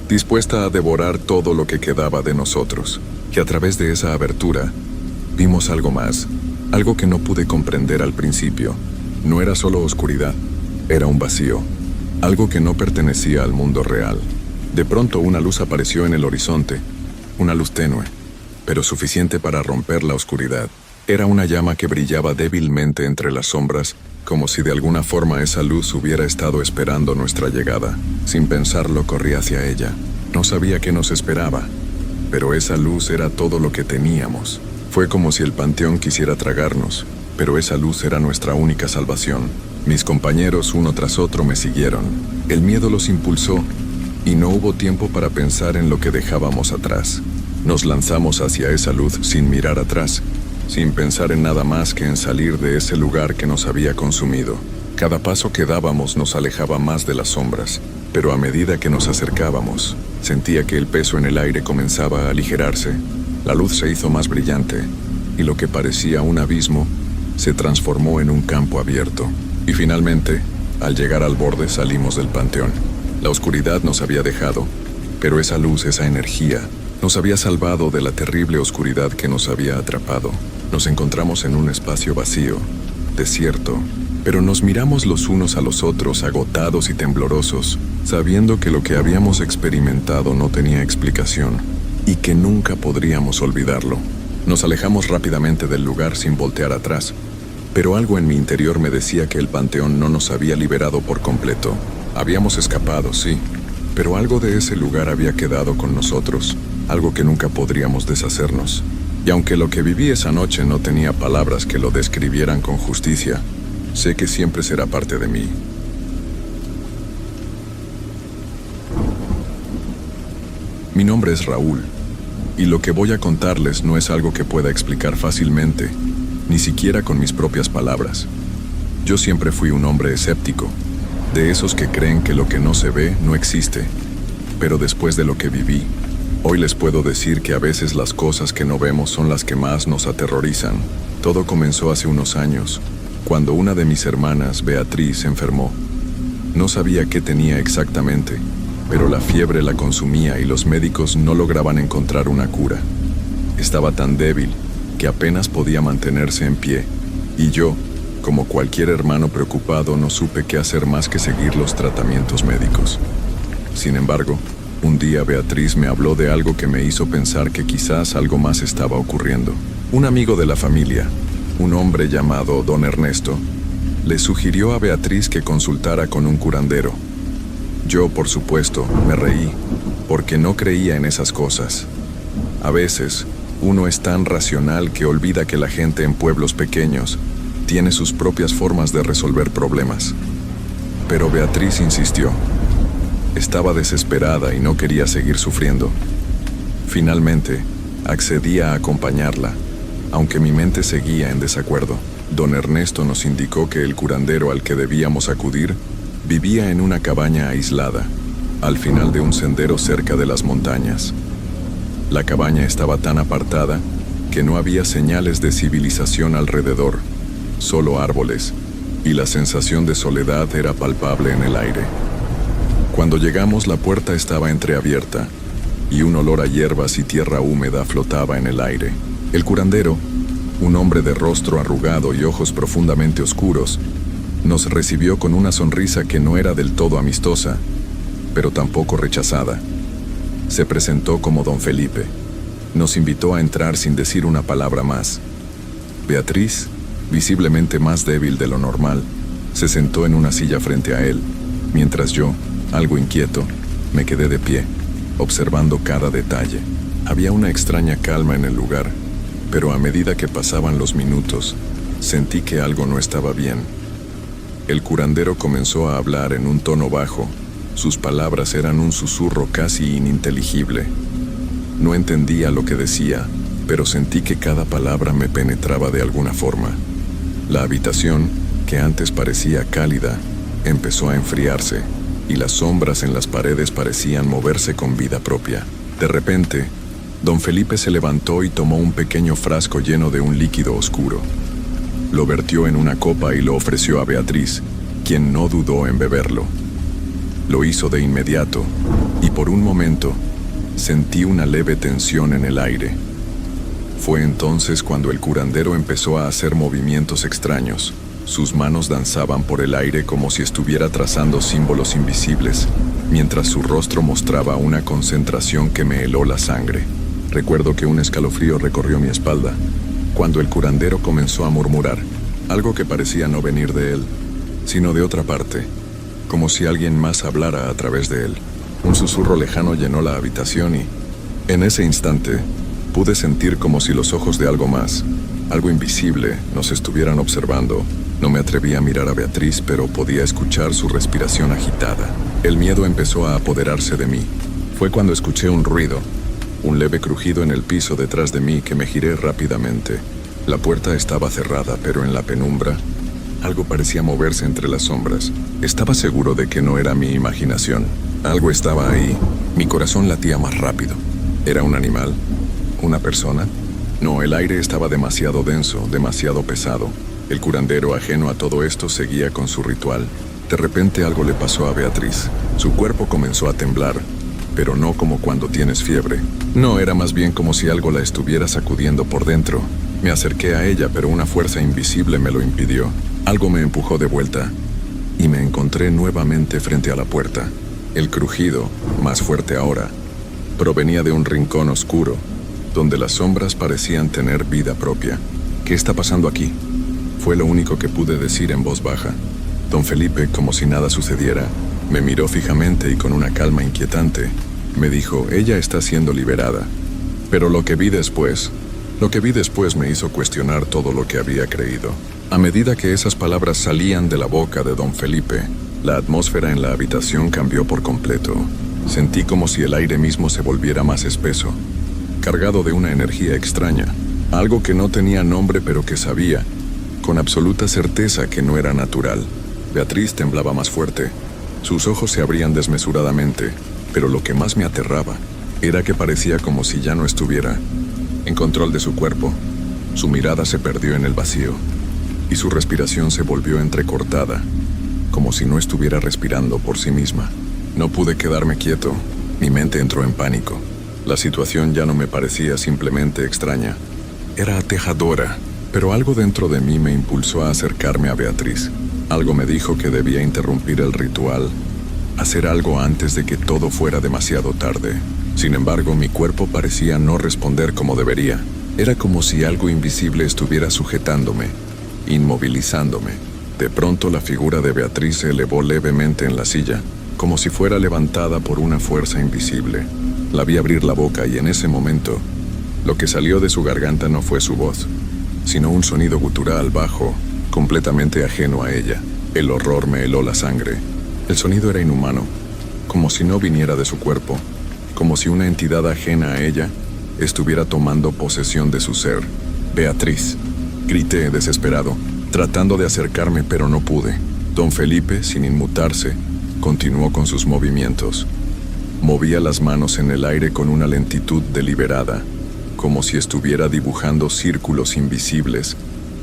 dispuesta a devorar todo lo que quedaba de nosotros. Y a través de esa abertura, vimos algo más, algo que no pude comprender al principio. No era solo oscuridad, era un vacío, algo que no pertenecía al mundo real. De pronto una luz apareció en el horizonte, una luz tenue, pero suficiente para romper la oscuridad. Era una llama que brillaba débilmente entre las sombras, como si de alguna forma esa luz hubiera estado esperando nuestra llegada. Sin pensarlo, corrí hacia ella. No sabía qué nos esperaba, pero esa luz era todo lo que teníamos. Fue como si el panteón quisiera tragarnos, pero esa luz era nuestra única salvación. Mis compañeros, uno tras otro, me siguieron. El miedo los impulsó, y no hubo tiempo para pensar en lo que dejábamos atrás. Nos lanzamos hacia esa luz sin mirar atrás, sin pensar en nada más que en salir de ese lugar que nos había consumido. Cada paso que dábamos nos alejaba más de las sombras, pero a medida que nos acercábamos, sentía que el peso en el aire comenzaba a aligerarse. La luz se hizo más brillante, y lo que parecía un abismo se transformó en un campo abierto. Y finalmente, al llegar al borde, salimos del panteón. La oscuridad nos había dejado, pero esa luz, esa energía, nos había salvado de la terrible oscuridad que nos había atrapado. Nos encontramos en un espacio vacío, desierto, pero nos miramos los unos a los otros, agotados y temblorosos, sabiendo que lo que habíamos experimentado no tenía explicación y que nunca podríamos olvidarlo. Nos alejamos rápidamente del lugar sin voltear atrás, pero algo en mi interior me decía que el panteón no nos había liberado por completo. Habíamos escapado, sí, pero algo de ese lugar había quedado con nosotros, algo que nunca podríamos deshacernos. Y aunque lo que viví esa noche no tenía palabras que lo describieran con justicia, sé que siempre será parte de mí. Mi nombre es Raúl, y lo que voy a contarles no es algo que pueda explicar fácilmente, ni siquiera con mis propias palabras. Yo siempre fui un hombre escéptico, de esos que creen que lo que no se ve no existe. Pero después de lo que viví, hoy les puedo decir que a veces las cosas que no vemos son las que más nos aterrorizan. Todo comenzó hace unos años, cuando una de mis hermanas, Beatriz, se enfermó. No sabía qué tenía exactamente, pero la fiebre la consumía y los médicos no lograban encontrar una cura. Estaba tan débil que apenas podía mantenerse en pie, y yo, como cualquier hermano preocupado, no supe qué hacer más que seguir los tratamientos médicos. Sin embargo, un día Beatriz me habló de algo que me hizo pensar que quizás algo más estaba ocurriendo. Un amigo de la familia, un hombre llamado Don Ernesto, le sugirió a Beatriz que consultara con un curandero. Yo, por supuesto, me reí, porque no creía en esas cosas. A veces, uno es tan racional que olvida que la gente en pueblos pequeños tiene sus propias formas de resolver problemas. Pero Beatriz insistió. Estaba desesperada y no quería seguir sufriendo. Finalmente, accedí a acompañarla, aunque mi mente seguía en desacuerdo. Don Ernesto nos indicó que el curandero al que debíamos acudir vivía en una cabaña aislada, al final de un sendero cerca de las montañas. La cabaña estaba tan apartada que no había señales de civilización alrededor, solo árboles, y la sensación de soledad era palpable en el aire. Cuando llegamos, la puerta estaba entreabierta, y un olor a hierbas y tierra húmeda flotaba en el aire. El curandero, un hombre de rostro arrugado y ojos profundamente oscuros, nos recibió con una sonrisa que no era del todo amistosa, pero tampoco rechazada. Se presentó como Don Felipe. Nos invitó a entrar sin decir una palabra más. Beatriz, visiblemente más débil de lo normal, se sentó en una silla frente a él, mientras yo, algo inquieto, me quedé de pie, observando cada detalle. Había una extraña calma en el lugar, pero a medida que pasaban los minutos, sentí que algo no estaba bien. El curandero comenzó a hablar en un tono bajo. Sus palabras eran un susurro casi ininteligible. No entendía lo que decía, pero sentí que cada palabra me penetraba de alguna forma. La habitación, que antes parecía cálida, empezó a enfriarse, y las sombras en las paredes parecían moverse con vida propia. De repente, Don Felipe se levantó y tomó un pequeño frasco lleno de un líquido oscuro. Lo vertió en una copa y lo ofreció a Beatriz, quien no dudó en beberlo. Lo hizo de inmediato, y por un momento, sentí una leve tensión en el aire. Fue entonces cuando el curandero empezó a hacer movimientos extraños. Sus manos danzaban por el aire como si estuviera trazando símbolos invisibles, mientras su rostro mostraba una concentración que me heló la sangre. Recuerdo que un escalofrío recorrió mi espalda, cuando el curandero comenzó a murmurar, algo que parecía no venir de él, sino de otra parte, como si alguien más hablara a través de él. Un susurro lejano llenó la habitación y, en ese instante, pude sentir como si los ojos de algo más, algo invisible, nos estuvieran observando. No me atreví a mirar a Beatriz, pero podía escuchar su respiración agitada. El miedo empezó a apoderarse de mí. Fue cuando escuché un ruido, un leve crujido en el piso detrás de mí que me giré rápidamente. La puerta estaba cerrada, pero en la penumbra, algo parecía moverse entre las sombras. Estaba seguro de que no era mi imaginación. Algo estaba ahí. Mi corazón latía más rápido. ¿Era un animal? ¿Una persona? No, el aire estaba demasiado denso, demasiado pesado. El curandero, ajeno a todo esto, seguía con su ritual. De repente algo le pasó a Beatriz. Su cuerpo comenzó a temblar, pero no como cuando tienes fiebre. No, era más bien como si algo la estuviera sacudiendo por dentro. Me acerqué a ella, pero una fuerza invisible me lo impidió. Algo me empujó de vuelta, y me encontré nuevamente frente a la puerta. El crujido, más fuerte ahora, provenía de un rincón oscuro, donde las sombras parecían tener vida propia. ¿Qué está pasando aquí? Fue lo único que pude decir en voz baja. Don Felipe, como si nada sucediera, me miró fijamente y con una calma inquietante, me dijo, ella está siendo liberada. Pero lo que vi después me hizo cuestionar todo lo que había creído. A medida que esas palabras salían de la boca de don Felipe, la atmósfera en la habitación cambió por completo. Sentí como si el aire mismo se volviera más espeso, cargado de una energía extraña, algo que no tenía nombre pero que sabía, con absoluta certeza, que no era natural. Beatriz temblaba más fuerte. Sus ojos se abrían desmesuradamente, pero lo que más me aterraba era que parecía como si ya no estuviera en control de su cuerpo. Su mirada se perdió en el vacío, y su respiración se volvió entrecortada, como si no estuviera respirando por sí misma. No pude quedarme quieto. Mi mente entró en pánico. La situación ya no me parecía simplemente extraña. Era aterradora. Pero algo dentro de mí me impulsó a acercarme a Beatriz. Algo me dijo que debía interrumpir el ritual, hacer algo antes de que todo fuera demasiado tarde. Sin embargo, mi cuerpo parecía no responder como debería. Era como si algo invisible estuviera sujetándome, inmovilizándome. De pronto la figura de Beatriz se elevó levemente en la silla, como si fuera levantada por una fuerza invisible. La vi abrir la boca y en ese momento, lo que salió de su garganta no fue su voz, sino un sonido gutural bajo, completamente ajeno a ella. El horror me heló la sangre. El sonido era inhumano, como si no viniera de su cuerpo, como si una entidad ajena a ella estuviera tomando posesión de su ser. «Beatriz», grité desesperado, tratando de acercarme, pero no pude. Don Felipe, sin inmutarse, continuó con sus movimientos. Movía las manos en el aire con una lentitud deliberada, como si estuviera dibujando círculos invisibles,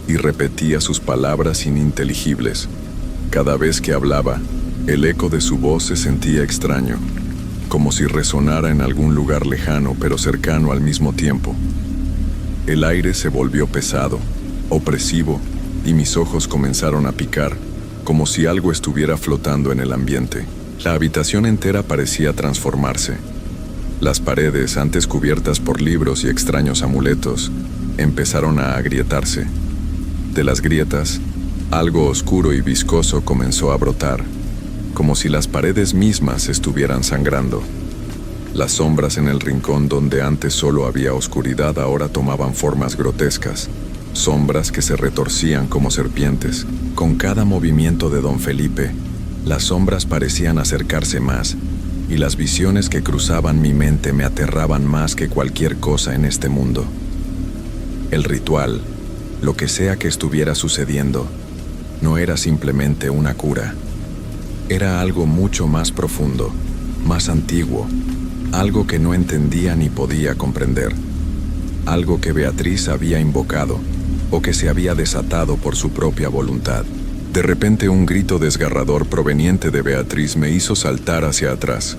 y repetía sus palabras ininteligibles. Cada vez que hablaba, el eco de su voz se sentía extraño, como si resonara en algún lugar lejano pero cercano al mismo tiempo. El aire se volvió pesado, opresivo, y mis ojos comenzaron a picar, como si algo estuviera flotando en el ambiente. La habitación entera parecía transformarse. Las paredes, antes cubiertas por libros y extraños amuletos, empezaron a agrietarse. De las grietas, algo oscuro y viscoso comenzó a brotar, como si las paredes mismas estuvieran sangrando. Las sombras en el rincón donde antes solo había oscuridad ahora tomaban formas grotescas, sombras que se retorcían como serpientes. Con cada movimiento de don Felipe, las sombras parecían acercarse más, y las visiones que cruzaban mi mente me aterraban más que cualquier cosa en este mundo. El ritual, lo que sea que estuviera sucediendo, no era simplemente una cura. Era algo mucho más profundo, más antiguo, algo que no entendía ni podía comprender. Algo que Beatriz había invocado, o que se había desatado por su propia voluntad. De repente un grito desgarrador proveniente de Beatriz me hizo saltar hacia atrás.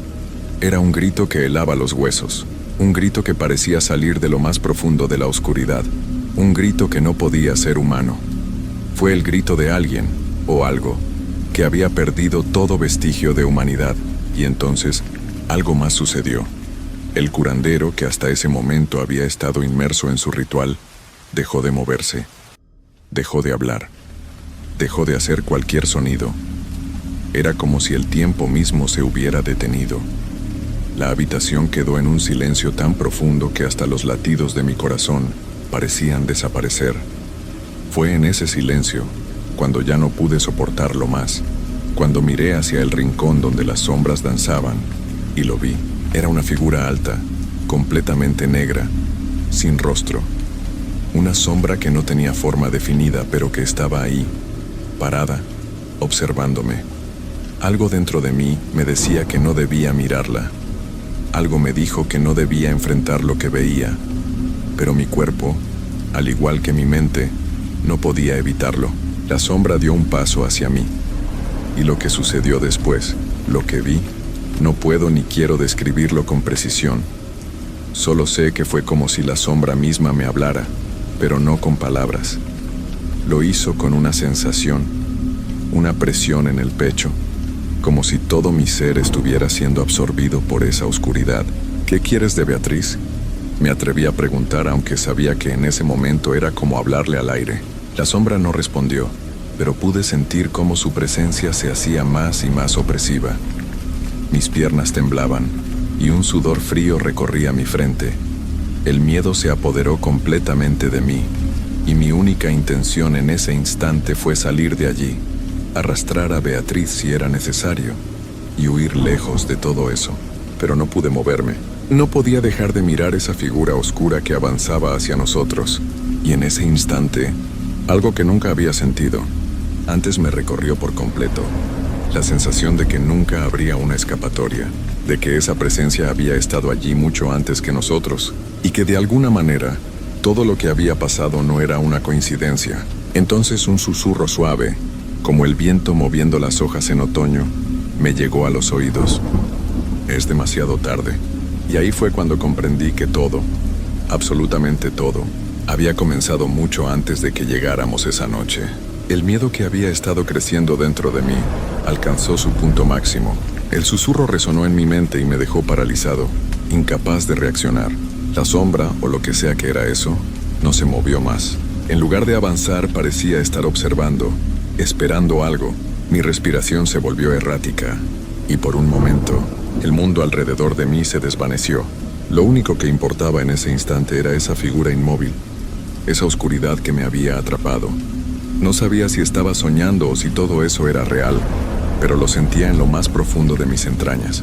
Era un grito que helaba los huesos, un grito que parecía salir de lo más profundo de la oscuridad, un grito que no podía ser humano. Fue el grito de alguien, o algo, que había perdido todo vestigio de humanidad, y entonces algo más sucedió. El curandero, que hasta ese momento había estado inmerso en su ritual, dejó de moverse, dejó de hablar, dejó de hacer cualquier sonido. Era como si el tiempo mismo se hubiera detenido. La habitación quedó en un silencio tan profundo que hasta los latidos de mi corazón parecían desaparecer. Fue en ese silencio, cuando ya no pude soportarlo más, cuando miré hacia el rincón donde las sombras danzaban, y lo vi. Era una figura alta, completamente negra, sin rostro. Una sombra que no tenía forma definida, pero que estaba ahí, parada, observándome. Algo dentro de mí me decía que no debía mirarla. Algo me dijo que no debía enfrentar lo que veía, pero mi cuerpo, al igual que mi mente, no podía evitarlo. La sombra dio un paso hacia mí. Y lo que sucedió después, lo que vi, no puedo ni quiero describirlo con precisión. Solo sé que fue como si la sombra misma me hablara, pero no con palabras. Lo hizo con una sensación, una presión en el pecho, como si todo mi ser estuviera siendo absorbido por esa oscuridad. ¿Qué quieres de Beatriz?, me atreví a preguntar, aunque sabía que en ese momento era como hablarle al aire. La sombra no respondió, pero pude sentir cómo su presencia se hacía más y más opresiva. Mis piernas temblaban y un sudor frío recorría mi frente. El miedo se apoderó completamente de mí, y mi única intención en ese instante fue salir de allí, arrastrar a Beatriz si era necesario, y huir lejos de todo eso. Pero no pude moverme. No podía dejar de mirar esa figura oscura que avanzaba hacia nosotros, y en ese instante, algo que nunca había sentido, antes me recorrió por completo. La sensación de que nunca habría una escapatoria, de que esa presencia había estado allí mucho antes que nosotros, y que de alguna manera, todo lo que había pasado no era una coincidencia. Entonces un susurro suave, como el viento moviendo las hojas en otoño, me llegó a los oídos. Es demasiado tarde. Y ahí fue cuando comprendí que todo, absolutamente todo, había comenzado mucho antes de que llegáramos esa noche. El miedo que había estado creciendo dentro de mí alcanzó su punto máximo. El susurro resonó en mi mente y me dejó paralizado, incapaz de reaccionar. La sombra, o lo que sea que era eso, no se movió más. En lugar de avanzar, parecía estar observando, esperando algo. Mi respiración se volvió errática, y por un momento, el mundo alrededor de mí se desvaneció. Lo único que importaba en ese instante era esa figura inmóvil, esa oscuridad que me había atrapado. No sabía si estaba soñando o si todo eso era real, pero lo sentía en lo más profundo de mis entrañas.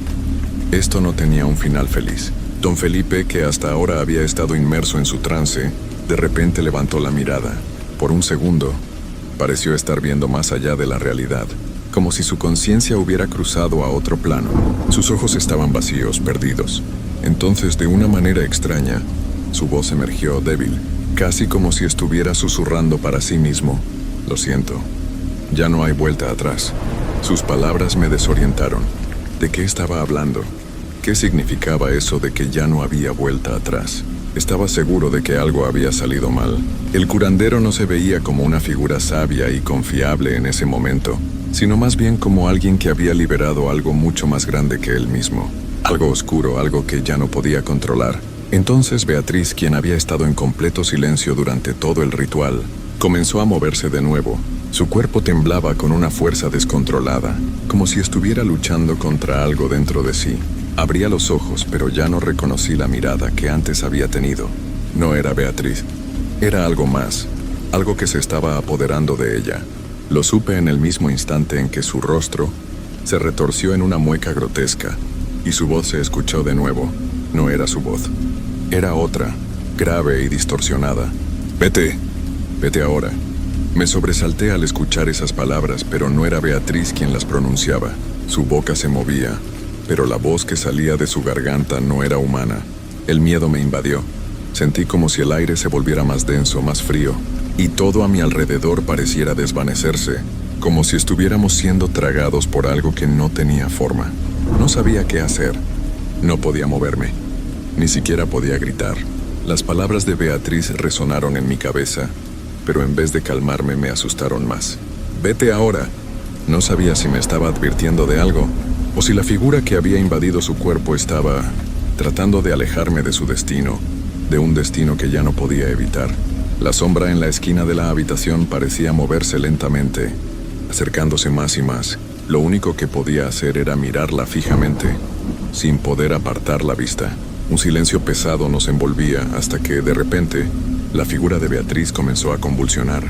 Esto no tenía un final feliz. Don Felipe, que hasta ahora había estado inmerso en su trance, de repente levantó la mirada. Por un segundo, pareció estar viendo más allá de la realidad, como si su conciencia hubiera cruzado a otro plano. Sus ojos estaban vacíos, perdidos. Entonces, de una manera extraña, su voz emergió débil, casi como si estuviera susurrando para sí mismo. Lo siento, ya no hay vuelta atrás. Sus palabras me desorientaron. ¿De qué estaba hablando? ¿Qué significaba eso de que ya no había vuelta atrás? Estaba seguro de que algo había salido mal. El curandero no se veía como una figura sabia y confiable en ese momento, sino más bien como alguien que había liberado algo mucho más grande que él mismo. Algo oscuro, algo que ya no podía controlar. Entonces Beatriz, quien había estado en completo silencio durante todo el ritual, comenzó a moverse de nuevo. Su cuerpo temblaba con una fuerza descontrolada, como si estuviera luchando contra algo dentro de sí. Abría los ojos, pero ya no reconocí la mirada que antes había tenido. No era Beatriz. Era algo más, algo que se estaba apoderando de ella. Lo supe en el mismo instante en que su rostro se retorció en una mueca grotesca, y su voz se escuchó de nuevo. No era su voz. Era otra, grave y distorsionada. «Vete, vete ahora». Me sobresalté al escuchar esas palabras, pero no era Beatriz quien las pronunciaba. Su boca se movía, pero la voz que salía de su garganta no era humana. El miedo me invadió. Sentí como si el aire se volviera más denso, más frío, y todo a mi alrededor pareciera desvanecerse, como si estuviéramos siendo tragados por algo que no tenía forma. No sabía qué hacer. No podía moverme. Ni siquiera podía gritar. Las palabras de Beatriz resonaron en mi cabeza, pero en vez de calmarme me asustaron más. «Vete ahora». No sabía si me estaba advirtiendo de algo, o si la figura que había invadido su cuerpo estaba tratando de alejarme de su destino, de un destino que ya no podía evitar. La sombra en la esquina de la habitación parecía moverse lentamente, acercándose más y más. Lo único que podía hacer era mirarla fijamente, sin poder apartar la vista. Un silencio pesado nos envolvía hasta que, de repente, la figura de Beatriz comenzó a convulsionar.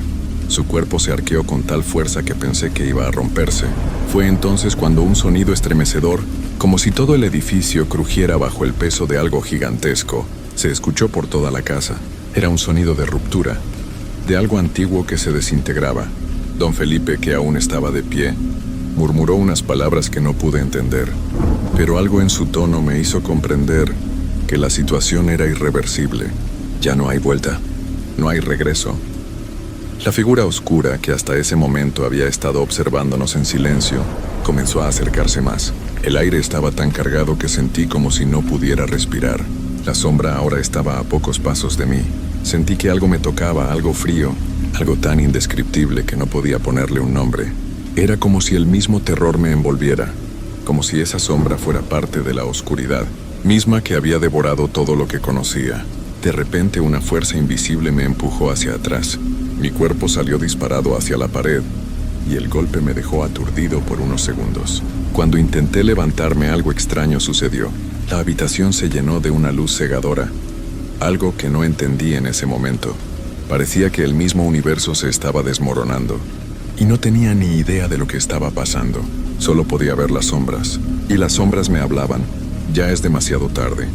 Su cuerpo se arqueó con tal fuerza que pensé que iba a romperse. Fue entonces cuando un sonido estremecedor, como si todo el edificio crujiera bajo el peso de algo gigantesco, se escuchó por toda la casa. Era un sonido de ruptura, de algo antiguo que se desintegraba. Don Felipe, que aún estaba de pie, murmuró unas palabras que no pude entender, pero algo en su tono me hizo comprender que la situación era irreversible. Ya no hay vuelta, no hay regreso. La figura oscura, que hasta ese momento había estado observándonos en silencio, comenzó a acercarse más. El aire estaba tan cargado que sentí como si no pudiera respirar. La sombra ahora estaba a pocos pasos de mí. Sentí que algo me tocaba, algo frío, algo tan indescriptible que no podía ponerle un nombre. Era como si el mismo terror me envolviera, como si esa sombra fuera parte de la oscuridad, misma que había devorado todo lo que conocía. De repente una fuerza invisible me empujó hacia atrás. Mi cuerpo salió disparado hacia la pared y el golpe me dejó aturdido por unos segundos. Cuando intenté levantarme, algo extraño sucedió. La habitación se llenó de una luz cegadora, algo que no entendí en ese momento. Parecía que el mismo universo se estaba desmoronando y no tenía ni idea de lo que estaba pasando. Solo podía ver las sombras, y las sombras me hablaban. Ya es demasiado tarde.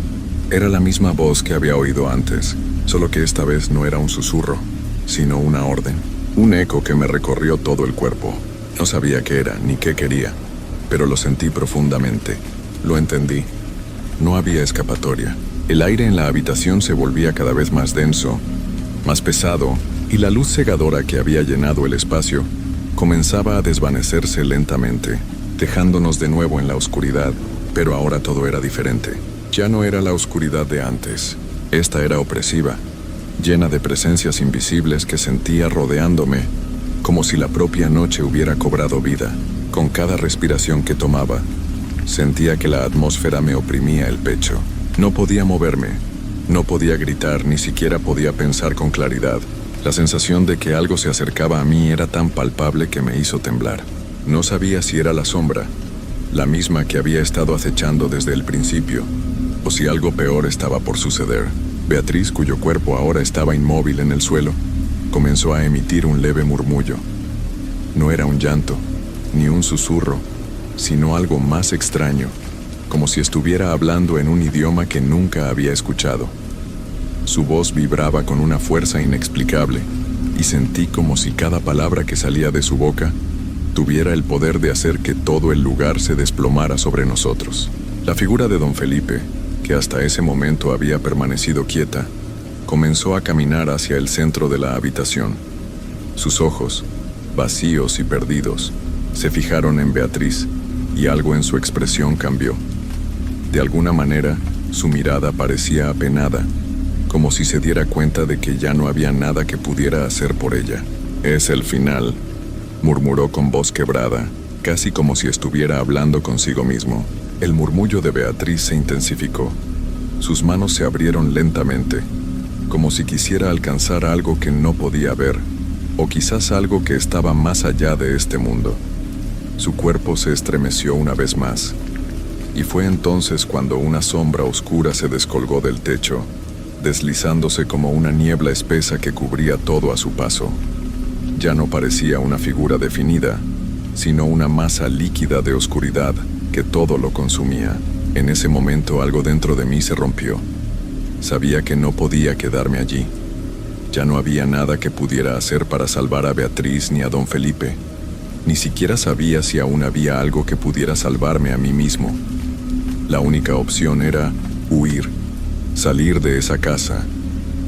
Era la misma voz que había oído antes, solo que esta vez no era un susurro, sino una orden. Un eco que me recorrió todo el cuerpo. No sabía qué era ni qué quería, pero lo sentí profundamente. Lo entendí. No había escapatoria. El aire en la habitación se volvía cada vez más denso, más pesado, y la luz cegadora que había llenado el espacio comenzaba a desvanecerse lentamente, dejándonos de nuevo en la oscuridad. Pero ahora todo era diferente. Ya no era la oscuridad de antes. Esta era opresiva, llena de presencias invisibles que sentía rodeándome, como si la propia noche hubiera cobrado vida. Con cada respiración que tomaba, sentía que la atmósfera me oprimía el pecho. No podía moverme, no podía gritar, ni siquiera podía pensar con claridad. La sensación de que algo se acercaba a mí era tan palpable que me hizo temblar. No sabía si era la sombra, la misma que había estado acechando desde el principio, o si algo peor estaba por suceder. Beatriz, cuyo cuerpo ahora estaba inmóvil en el suelo, comenzó a emitir un leve murmullo. No era un llanto, ni un susurro, sino algo más extraño, como si estuviera hablando en un idioma que nunca había escuchado. Su voz vibraba con una fuerza inexplicable, y sentí como si cada palabra que salía de su boca tuviera el poder de hacer que todo el lugar se desplomara sobre nosotros. La figura de don Felipe, que hasta ese momento había permanecido quieta, comenzó a caminar hacia el centro de la habitación. Sus ojos, vacíos y perdidos, se fijaron en Beatriz, y algo en su expresión cambió. De alguna manera, su mirada parecía apenada, como si se diera cuenta de que ya no había nada que pudiera hacer por ella. «Es el final», murmuró con voz quebrada, casi como si estuviera hablando consigo mismo. El murmullo de Beatriz se intensificó. Sus manos se abrieron lentamente, como si quisiera alcanzar algo que no podía ver, o quizás algo que estaba más allá de este mundo. Su cuerpo se estremeció una vez más, y fue entonces cuando una sombra oscura se descolgó del techo, deslizándose como una niebla espesa que cubría todo a su paso. Ya no parecía una figura definida, sino una masa líquida de oscuridad que todo lo consumía. En ese momento algo dentro de mí se rompió. Sabía que no podía quedarme allí. Ya no había nada que pudiera hacer para salvar a Beatriz ni a don Felipe. Ni siquiera sabía si aún había algo que pudiera salvarme a mí mismo. La única opción era huir, salir de esa casa,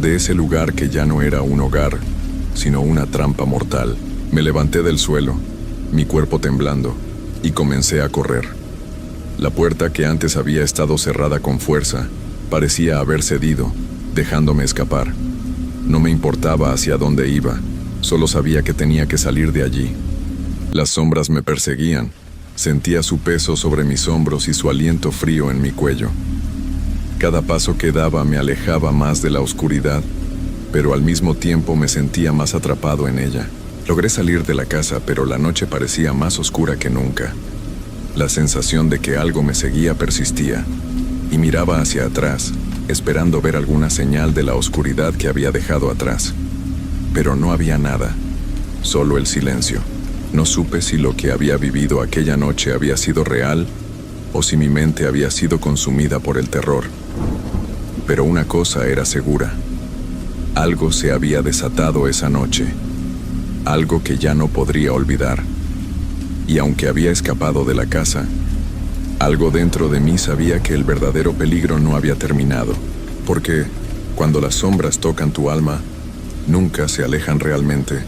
de ese lugar que ya no era un hogar, sino una trampa mortal. Me levanté del suelo, mi cuerpo temblando, y comencé a correr. La puerta, que antes había estado cerrada con fuerza, parecía haber cedido, dejándome escapar. No me importaba hacia dónde iba, solo sabía que tenía que salir de allí. Las sombras me perseguían, sentía su peso sobre mis hombros y su aliento frío en mi cuello. Cada paso que daba me alejaba más de la oscuridad, pero al mismo tiempo me sentía más atrapado en ella. Logré salir de la casa, pero la noche parecía más oscura que nunca. La sensación de que algo me seguía persistía, y miraba hacia atrás, esperando ver alguna señal de la oscuridad que había dejado atrás. Pero no había nada, solo el silencio. No supe si lo que había vivido aquella noche había sido real o si mi mente había sido consumida por el terror. Pero una cosa era segura: algo se había desatado esa noche, algo que ya no podría olvidar. Y aunque había escapado de la casa, algo dentro de mí sabía que el verdadero peligro no había terminado, porque cuando las sombras tocan tu alma, nunca se alejan realmente.